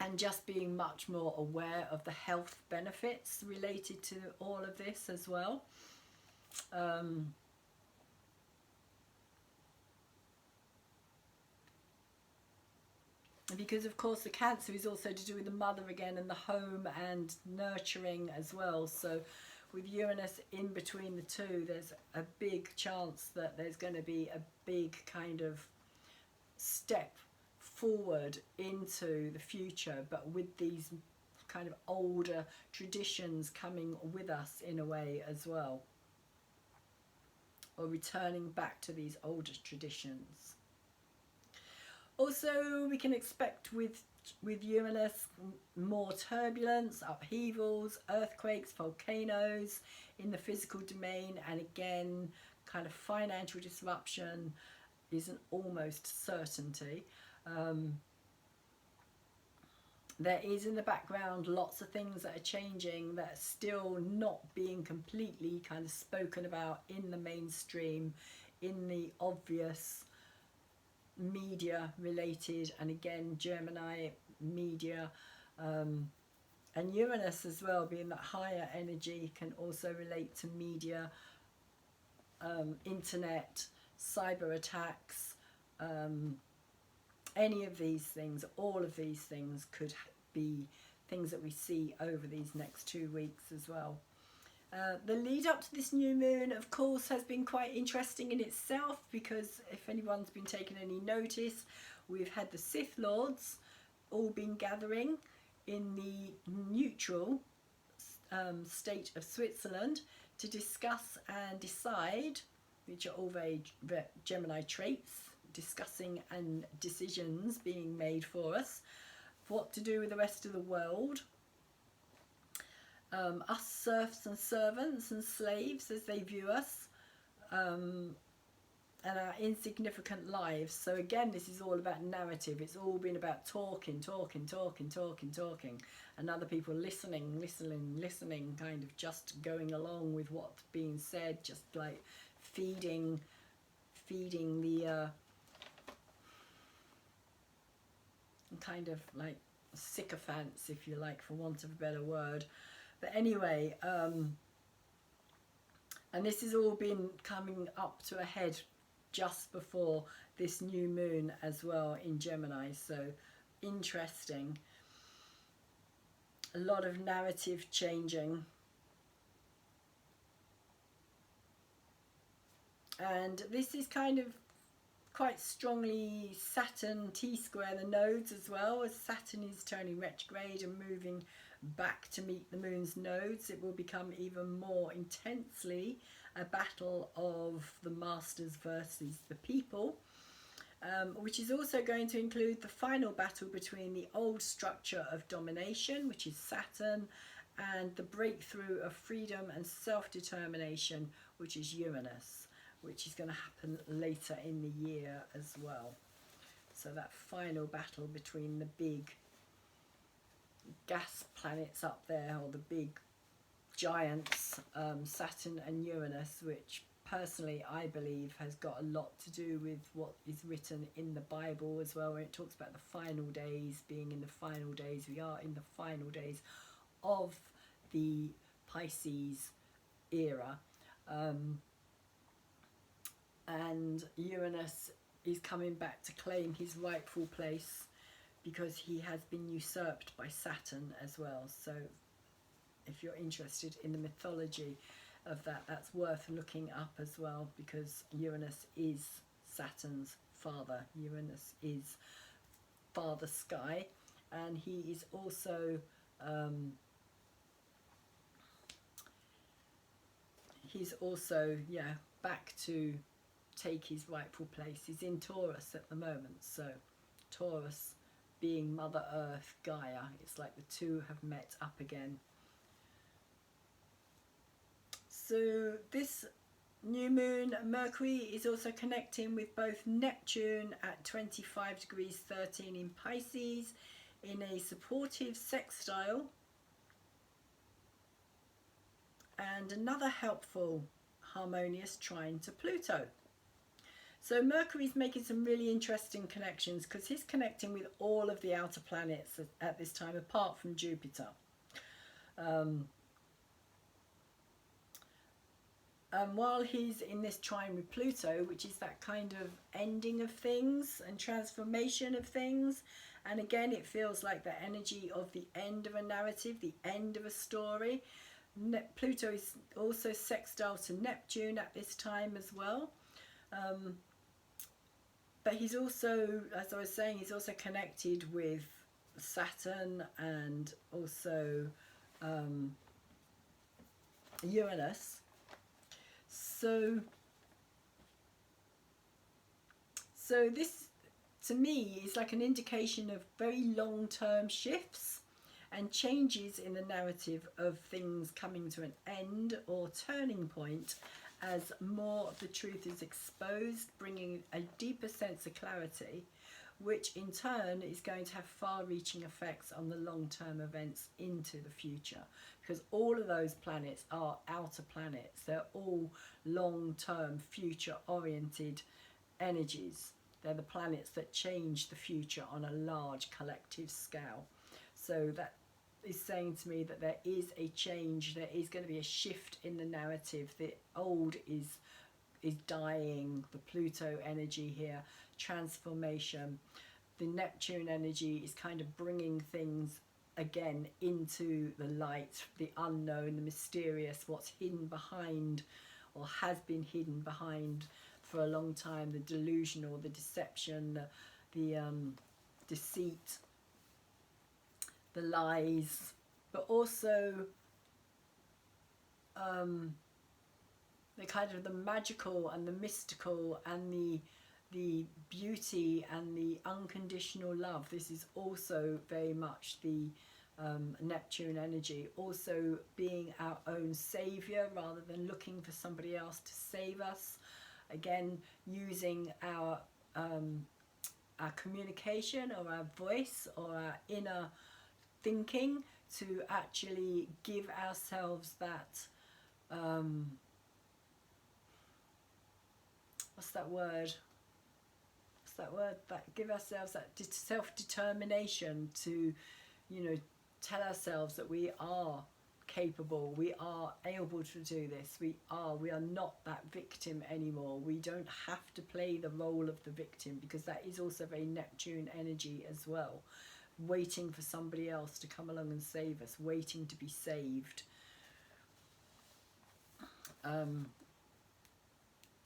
And just being much more aware of the health benefits related to all of this as well. Because of course the Cancer is also to do with the mother again and the home and nurturing as well. So with Uranus in between the two, there's a big chance that there's going to be a big kind of step forward into the future, but with these kind of older traditions coming with us in a way as well, or returning back to these older traditions. Also, we can expect with Uranus more turbulence, upheavals, earthquakes, volcanoes in the physical domain, and again, kind of financial disruption is an almost certainty. There is in the background lots of things that are changing that are still not being completely kind of spoken about in the mainstream, in the obvious media related, and again Gemini media, and Uranus as well, being that higher energy, can also relate to media, internet, cyber attacks, any of these things, all of these things could be things that we see over these next 2 weeks as well. The lead up to this new moon, of course, has been quite interesting in itself, because if anyone's been taking any notice, we've had the Sith Lords all been gathering in the neutral state of Switzerland to discuss and decide, which are all very Gemini traits, discussing and decisions being made for us, what to do with the rest of the world. Us serfs and servants and slaves as they view us, and our insignificant lives. So again, this is all about narrative. It's all been about talking, and other people listening, kind of just going along with what's being said, just like feeding the kind of like sycophants, if you like, for want of a better word. But anyway, and this has all been coming up to a head just before this new moon as well in Gemini. So interesting. A lot of narrative changing. And this is kind of quite strongly Saturn T-square the nodes as well, as Saturn is turning retrograde and moving back to meet the moon's nodes. It will become even more intensely a battle of the masters versus the people, which is also going to include the final battle between the old structure of domination, which is Saturn, and the breakthrough of freedom and self-determination, which is Uranus. which is going to happen later in the year as well. So that final battle between the big gas planets up there, or the big giants, Saturn and Uranus, which personally I believe has got a lot to do with what is written in the Bible as well, where it talks about the final days, being in the final days. We are in the final days of the Pisces era, and Uranus is coming back to claim his rightful place because he has been usurped by Saturn as well. So if you're interested in the mythology of that, that's worth looking up as well, because Uranus is Saturn's father. Uranus is Father Sky, and he is also back to take his rightful place. He's in Taurus at the moment, so Taurus being Mother Earth, Gaia, it's like the two have met up again. So this new moon, Mercury is also connecting with both Neptune at 25 degrees 13 in Pisces in a supportive sextile, and another helpful harmonious trine to Pluto. So Mercury's making some really interesting connections because he's connecting with all of the outer planets at this time, apart from Jupiter. And while he's in this trine with Pluto, which is that kind of ending of things and transformation of things, and again it feels like the energy of the end of a narrative, the end of a story. Pluto is also sextile to Neptune at this time as well. But he's also, as I was saying, he's also connected with Saturn and also Uranus. So this, to me, is like an indication of very long-term shifts and changes in the narrative of things coming to an end or turning point, as more of the truth is exposed, bringing a deeper sense of clarity, which in turn is going to have far-reaching effects on the long-term events into the future, because all of those planets are outer planets. They're all long-term, future-oriented energies. They're the planets that change the future on a large collective scale. So that is saying to me that there is a change, there is going to be a shift in the narrative. The old is dying, the Pluto energy here, transformation. The Neptune energy is kind of bringing things again into the light, the unknown, the mysterious, what's hidden behind or has been hidden behind for a long time, the delusional, the deception, the deceit, the lies, but also the kind of the magical and the mystical and the beauty and the unconditional love. This is also very much the Neptune energy, also being our own saviour rather than looking for somebody else to save us. Again, using our communication or our voice or our inner thinking to actually give ourselves that that give ourselves that self-determination to, you know, tell ourselves that we are capable, we are able to do this, we are not that victim anymore. We don't have to play the role of the victim, because that is also very Neptune energy as well, waiting for somebody else to come along and save us, waiting to be saved.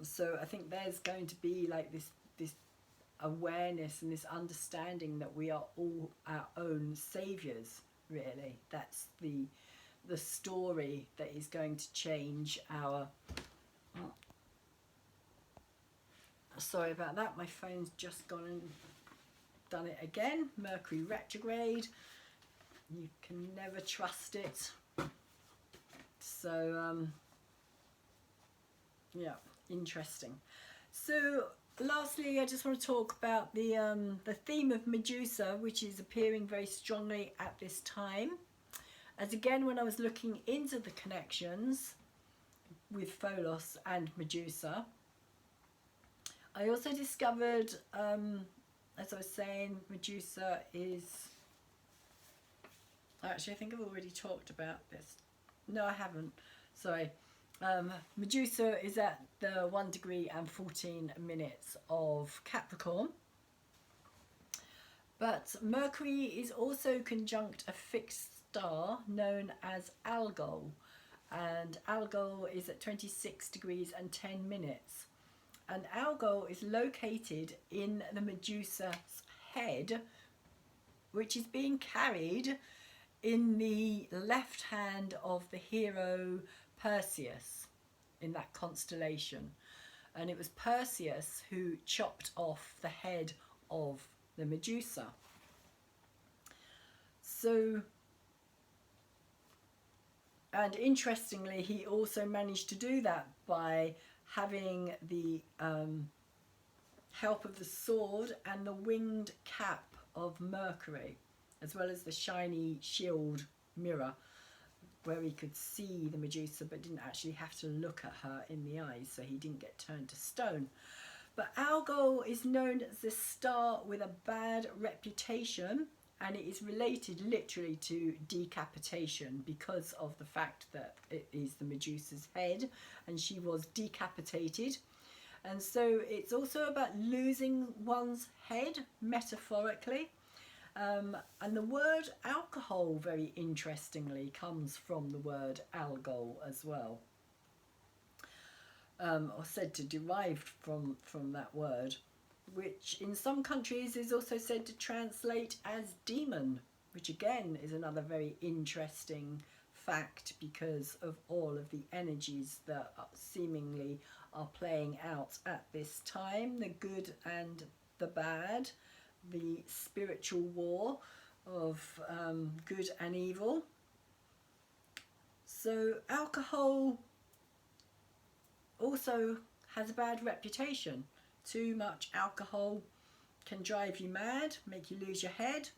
So I think there's going to be like this awareness and this understanding that we are all our own saviours, really. That's the story that is going to change our... Sorry about that, my phone's just gone and done it again. Mercury retrograde, you can never trust it. So yeah, interesting. So lastly, I just want to talk about the theme of Medusa, which is appearing very strongly at this time. As again, when I was looking into the connections with Pholos and Medusa, I also discovered, as I was saying, Medusa is... Actually, I think I've already talked about this. No, I haven't. Sorry. Medusa is at the 1 degree and 14 minutes of Capricorn. But Mercury is also conjunct a fixed star known as Algol. And Algol is at 26 degrees and 10 minutes. And Algol is located in the Medusa's head, which is being carried in the left hand of the hero Perseus in that constellation. And it was Perseus who chopped off the head of the Medusa. So, and interestingly, he also managed to do that by having the help of the sword and the winged cap of Mercury, as well as the shiny shield mirror where he could see the Medusa but didn't actually have to look at her in the eyes, so he didn't get turned to stone. But Algol is known as the star with a bad reputation, and it is related literally to decapitation because of the fact that it is the Medusa's head and she was decapitated. And so it's also about losing one's head, metaphorically. And the word alcohol, very interestingly, comes from the word algol as well, or said to derive from that word, which in some countries is also said to translate as demon, which again is another very interesting fact because of all of the energies that seemingly are playing out at this time, the good and the bad, the spiritual war of good and evil. So alcohol also has a bad reputation. Too much alcohol can drive you mad, make you lose your head.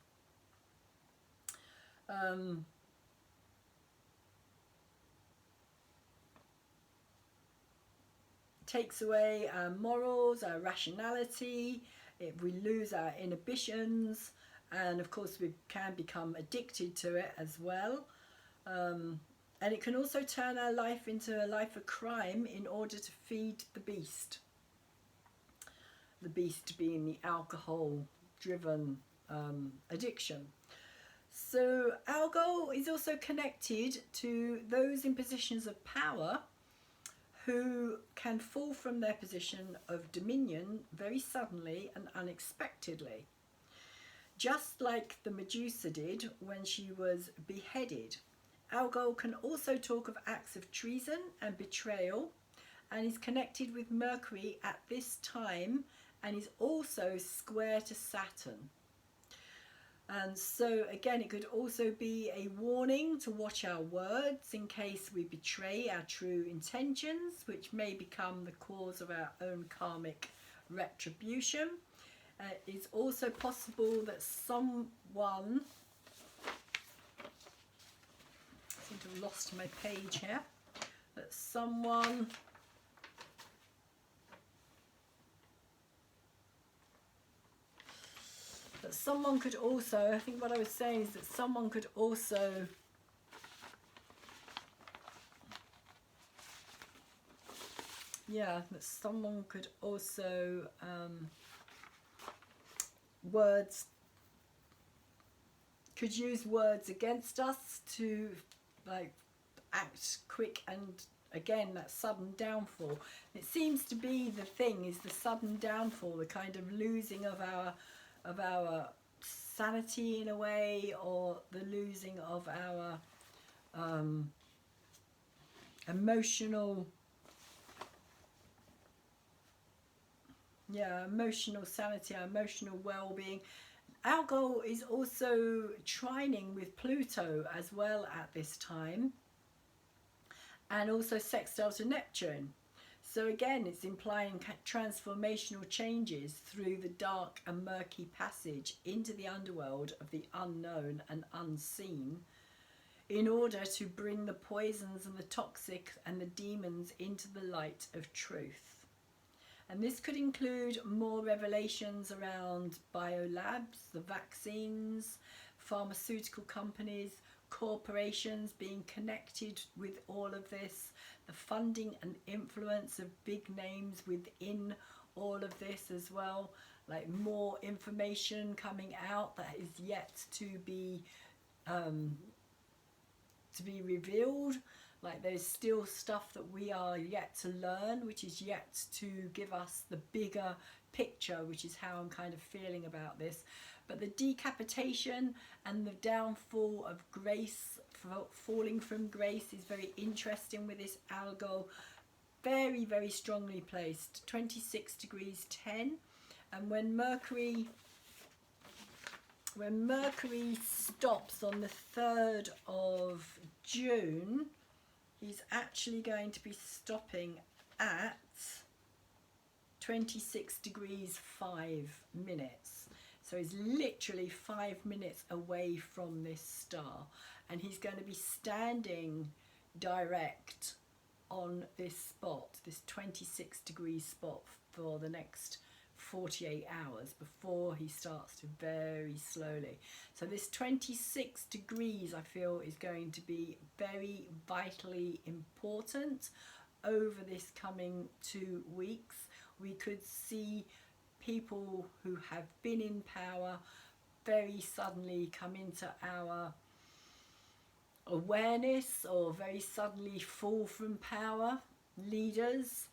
Takes away our morals, our rationality. We lose our inhibitions, and of course we can become addicted to it as well. And it can also turn our life into a life of crime in order to feed the beast. The beast being the alcohol-driven addiction. So alcohol is also connected to those in positions of power who can fall from their position of dominion very suddenly and unexpectedly, just like the Medusa did when she was beheaded. Algol can also talk of acts of treason and betrayal, and is connected with Mercury at this time, and is also square to Saturn. And so again, it could also be a warning to watch our words in case we betray our true intentions, which may become the cause of our own karmic retribution. It's also possible that someone... I seem to have lost my page here. That someone... But someone could also, I think what I was saying is that someone could also that someone could also could use words against us to like act quick, and again that sudden downfall. It seems to be the thing is the sudden downfall, the kind of losing of our sanity in a way, or the losing of our emotional sanity, our emotional well-being. Algol is also trining with Pluto as well at this time, and also sextile to Neptune. So again, it's implying transformational changes through the dark and murky passage into the underworld of the unknown and unseen, in order to bring the poisons and the toxic and the demons into the light of truth. And this could include more revelations around biolabs, the vaccines, pharmaceutical companies, corporations being connected with all of this, the funding and influence of big names within all of this as well, like more information coming out that is yet to be revealed. Like there's still stuff that we are yet to learn, which is yet to give us the bigger picture, which is how I'm kind of feeling about this. But the decapitation and the downfall of grace, falling from grace, is very interesting with this algo. Very, very strongly placed, 26 degrees 10. And when Mercury stops on the 3rd of June, he's actually going to be stopping at 26 degrees 5 minutes. So he's literally 5 minutes away from this star, and he's going to be standing direct on this spot, this 26 degree spot, for the next 48 hours before he starts to very slowly. So this 26 degrees, I feel, is going to be very vitally important over this coming 2 weeks. We could see people who have been in power very suddenly come into our awareness, or very suddenly fall from power. Leaders,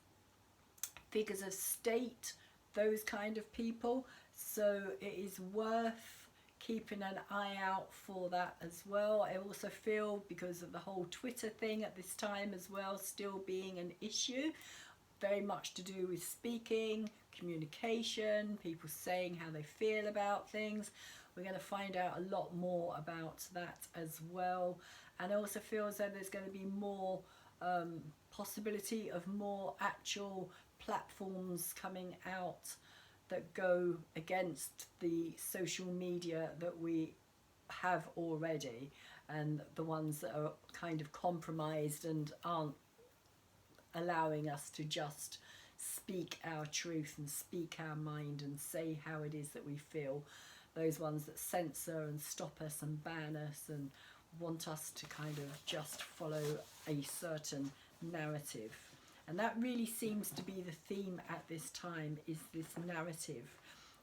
figures of state, those kind of people. So it is worth keeping an eye out for that as well. I also feel, because of the whole Twitter thing at this time as well still being an issue, very much to do with speaking, communication, people saying how they feel about things. We're going to find out a lot more about that as well. And I also feel as though there's going to be more possibility of more actual platforms coming out that go against the social media that we have already, and the ones that are kind of compromised and aren't allowing us to just speak our truth and speak our mind and say how it is that we feel. Those ones that censor and stop us and ban us and want us to kind of just follow a certain narrative. And that really seems to be the theme at this time, is this narrative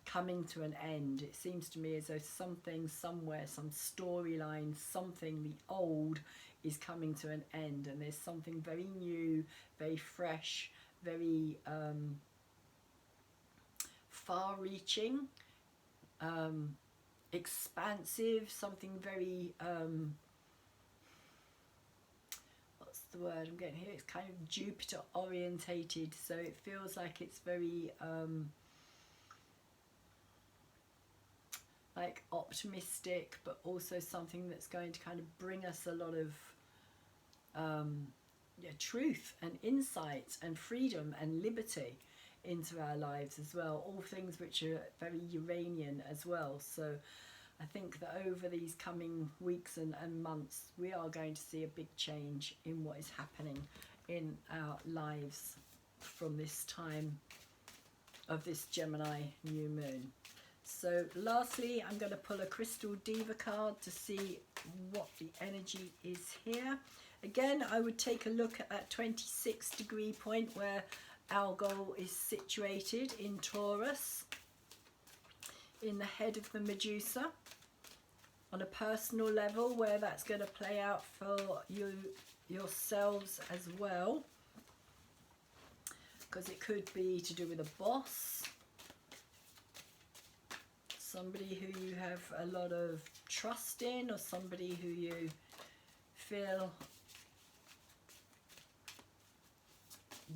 coming to an end. It seems to me as though something somewhere, some storyline, something, the old, is coming to an end, and there's something very new, very fresh, very far-reaching, expansive, something very what's the word I'm getting here? It's kind of Jupiter orientated, so it feels like it's very like optimistic, but also something that's going to kind of bring us a lot of truth and insight and freedom and liberty into our lives as well, all things which are very Uranian as well. So I think that over these coming weeks and months, we are going to see a big change in what is happening in our lives from this time of this Gemini new moon. So lastly, I'm going to pull a crystal Deva card to see what the energy is here. Again, I would take a look at that 26 degree point where Algol is situated in Taurus, in the head of the Medusa, on a personal level, where that's going to play out for you yourselves as well, because it could be to do with a boss, somebody who you have a lot of trust in, or somebody who you feel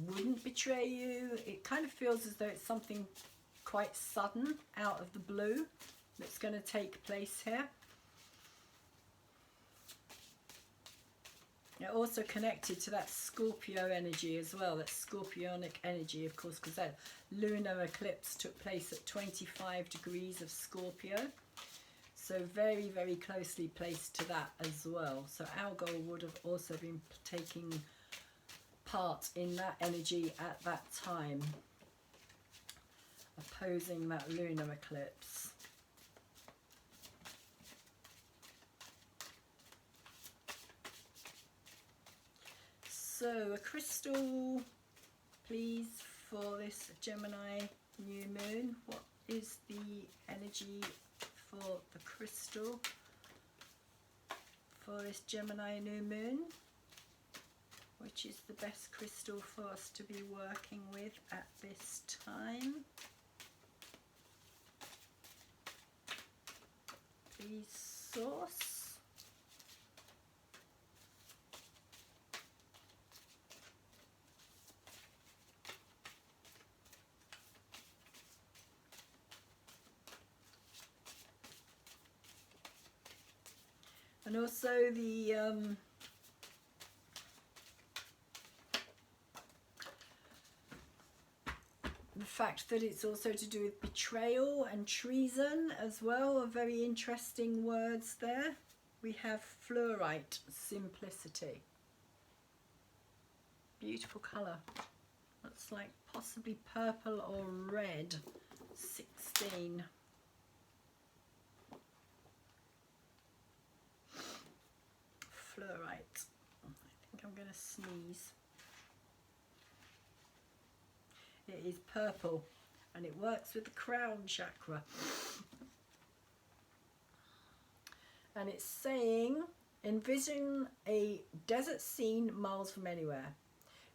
wouldn't betray you. It kind of feels as though it's something quite sudden, out of the blue, that's going to take place here. It also connected to that Scorpio energy as well, that Scorpionic energy, of course, because that lunar eclipse took place at 25 degrees of Scorpio. So very, very closely placed to that as well. So Algol would have also been taking part in that energy at that time, opposing that lunar eclipse. So a crystal, please, for this Gemini new moon. What is the energy for the crystal for this Gemini new moon? Which is the best crystal for us to be working with at this time? Please, source. And also the fact that it's also to do with betrayal and treason as well, are very interesting words there. We have fluorite, simplicity. Beautiful colour. Looks like possibly purple or red. 16. Fluorite. I think I'm going to sneeze. It is purple and it works with the crown chakra. And it's saying, envision a desert scene miles from anywhere.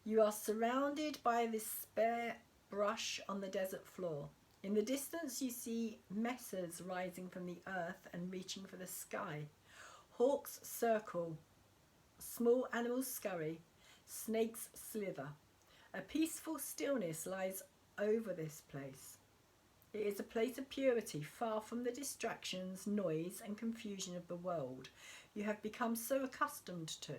You are surrounded by this spare brush on the desert floor. In the distance you see mesas rising from the earth and reaching for the sky. Hawks circle, small animals scurry, snakes slither. A peaceful stillness lies over this place. It is a place of purity, far from the distractions, noise and confusion of the world you have become so accustomed to.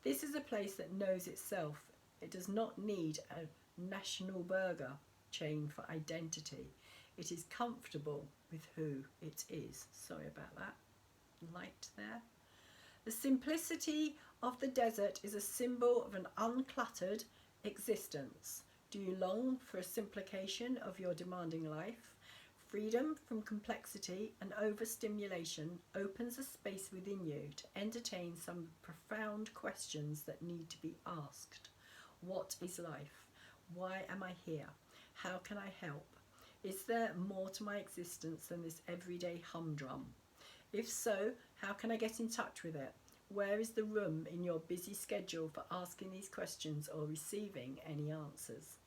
This is a place that knows itself. It does not need a national burger chain for identity. It is comfortable with who it is. Sorry about that light there. The simplicity of the desert is a symbol of an uncluttered existence. Do you long for a simplification of your demanding life? Freedom from complexity and overstimulation opens a space within you to entertain some profound questions that need to be asked. What is life? Why am I here? How can I help? Is there more to my existence than this everyday humdrum? If so, how can I get in touch with it? Where is the room in your busy schedule for asking these questions or receiving any answers?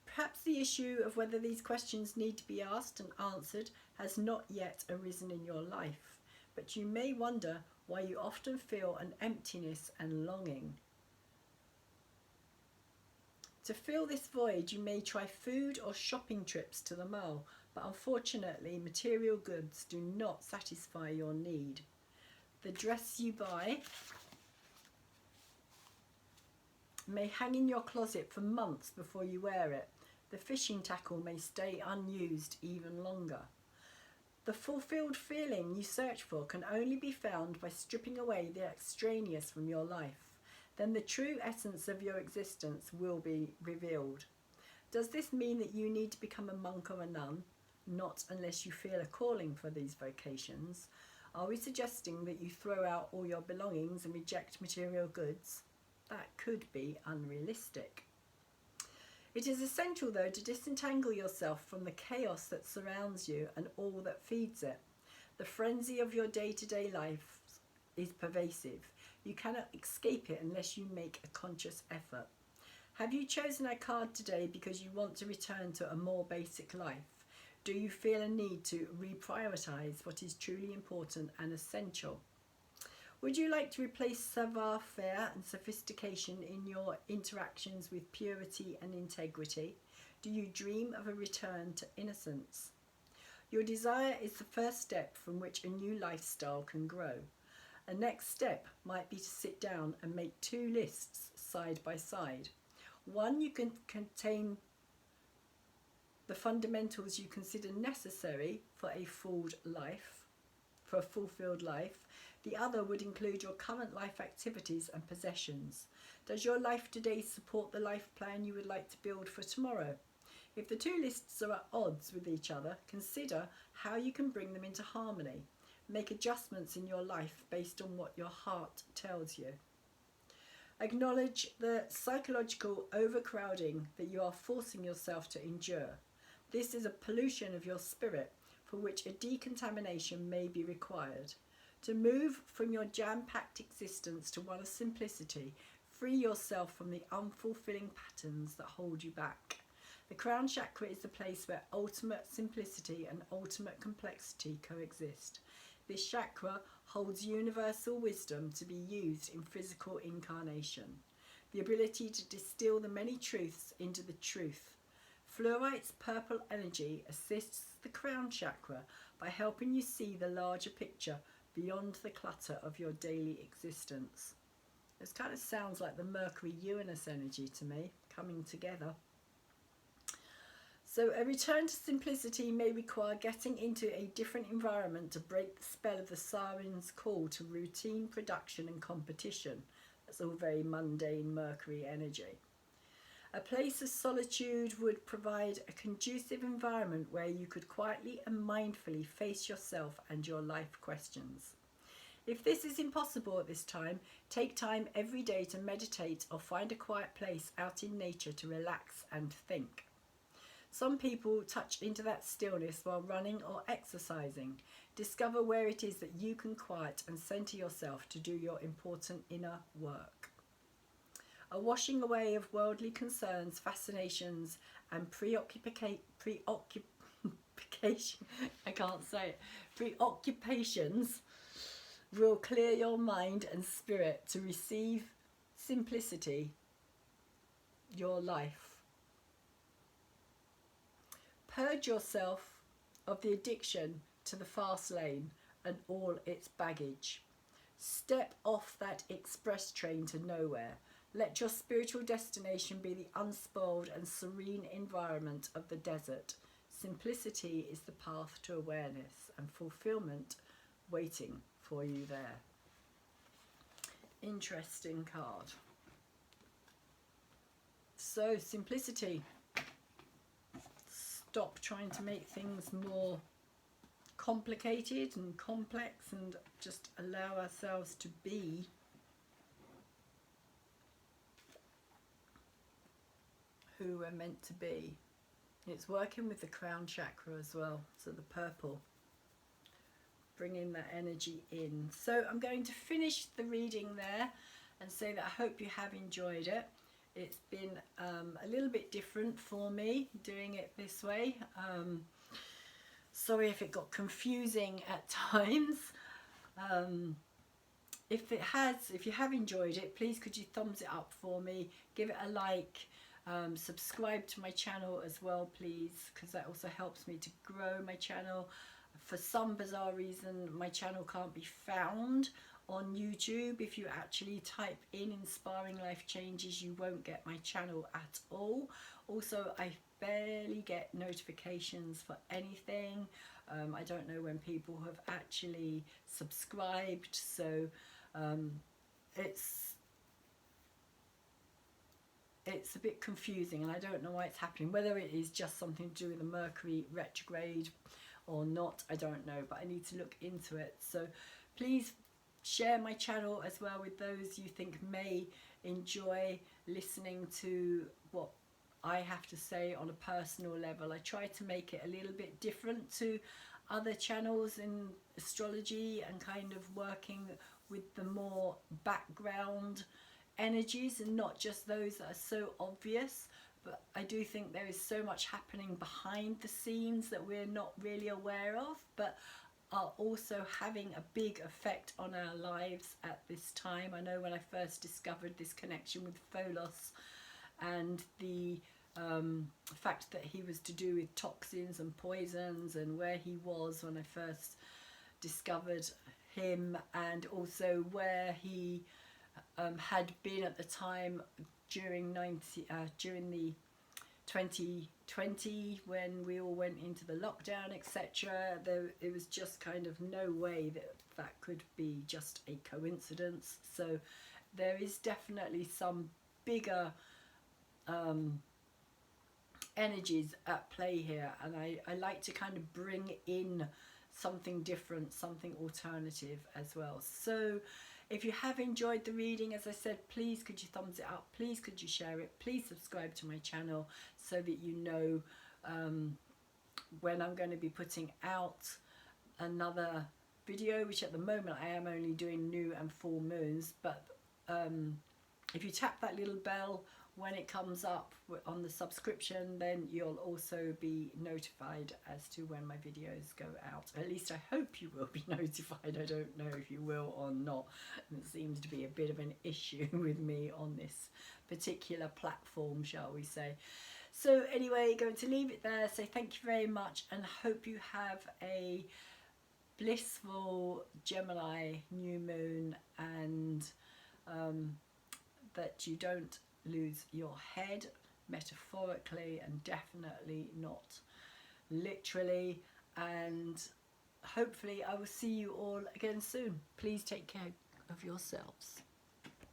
Perhaps the issue of whether these questions need to be asked and answered has not yet arisen in your life, but you may wonder why you often feel an emptiness and longing. To fill this void, you may try food or shopping trips to the mall, but unfortunately, material goods do not satisfy your need. The dress you buy may hang in your closet for months before you wear it. The fishing tackle may stay unused even longer. The fulfilled feeling you search for can only be found by stripping away the extraneous from your life. Then the true essence of your existence will be revealed. Does this mean that you need to become a monk or a nun? Not unless you feel a calling for these vocations. Are we suggesting that you throw out all your belongings and reject material goods? That could be unrealistic. It is essential, though, to disentangle yourself from the chaos that surrounds you and all that feeds it. The frenzy of your day-to-day life is pervasive. You cannot escape it unless you make a conscious effort. Have you chosen a card today because you want to return to a more basic life? Do you feel a need to reprioritize what is truly important and essential? Would you like to replace savoir-faire and sophistication in your interactions with purity and integrity? Do you dream of a return to innocence? Your desire is the first step from which a new lifestyle can grow. A next step might be to sit down and make 2 lists side by side. One you can contain the fundamentals you consider necessary for a fulfilled life. The other would include your current life activities and possessions. Does your life today support the life plan you would like to build for tomorrow? If the 2 lists are at odds with each other, consider how you can bring them into harmony. Make adjustments in your life based on what your heart tells you. Acknowledge the psychological overcrowding that you are forcing yourself to endure. This is a pollution of your spirit for which a decontamination may be required. To move from your jam-packed existence to one of simplicity, free yourself from the unfulfilling patterns that hold you back. The crown chakra is the place where ultimate simplicity and ultimate complexity coexist. This chakra holds universal wisdom to be used in physical incarnation. The ability to distill the many truths into the truth. Fluorite's purple energy assists the crown chakra by helping you see the larger picture beyond the clutter of your daily existence. This kind of sounds like the Mercury-Uranus energy to me, coming together. So a return to simplicity may require getting into a different environment to break the spell of the siren's call to routine, production and competition. That's all very mundane Mercury energy. A place of solitude would provide a conducive environment where you could quietly and mindfully face yourself and your life questions. If this is impossible at this time, take time every day to meditate or find a quiet place out in nature to relax and think. Some people touch into that stillness while running or exercising. Discover where it is that you can quiet and center yourself to do your important inner work. A washing away of worldly concerns, fascinations and preoccupations will clear your mind and spirit to receive simplicity, your life. Purge yourself of the addiction to the fast lane and all its baggage. Step off that express train to nowhere. Let your spiritual destination be the unspoiled and serene environment of the desert. Simplicity is the path to awareness and fulfillment waiting for you there. Interesting card. So, simplicity. Stop trying to make things more complicated and complex and just allow ourselves to be who we're meant to be. It's working with the crown chakra as well, so the purple, bringing that energy in. So I'm going to finish the reading there and say that I hope you have enjoyed it. It's been a little bit different for me doing it this way. Sorry if it got confusing at times. If you have enjoyed it, please could you thumbs it up for me, give it a like, subscribe to my channel as well please, because that also helps me to grow my channel. For some bizarre reason my channel can't be found on YouTube. If you actually type in Inspiring Life Changes, you won't get my channel at all. Also, I barely get notifications for anything. I don't know when people have actually subscribed, so it's a bit confusing and I don't know why it's happening. Whether it is just something to do with the Mercury retrograde or not, I don't know, but I need to look into it. So please share my channel as well with those you think may enjoy listening to what I have to say on a personal level. I try to make it a little bit different to other channels in astrology and kind of working with the more background energies and not just those that are so obvious. But I do think there is so much happening behind the scenes that we're not really aware of, but are also having a big effect on our lives at this time. I know when I first discovered this connection with Pholos and the fact that he was to do with toxins and poisons and where he was when I first discovered him, and also where he had been at the time during the 2020 when we all went into the lockdown, etc. It was just kind of no way that could be just a coincidence. So there is definitely some bigger energies at play here, and I like to kind of bring in something different, something alternative as well. So if you have enjoyed the reading, as I said, please could you thumbs it up, please could you share it, please subscribe to my channel so that you know when I'm going to be putting out another video, which at the moment I am only doing new and full moons. But if you tap that little bell when it comes up on the subscription, then you'll also be notified as to when my videos go out. At least I hope you will be notified. I don't know if you will or not. It seems to be a bit of an issue with me on this particular platform, shall we say. So anyway, going to leave it there. Say thank you very much, and hope you have a blissful Gemini new moon, and that you don't lose your head, metaphorically and definitely not literally. And hopefully I will see you all again soon. Please take care of yourselves.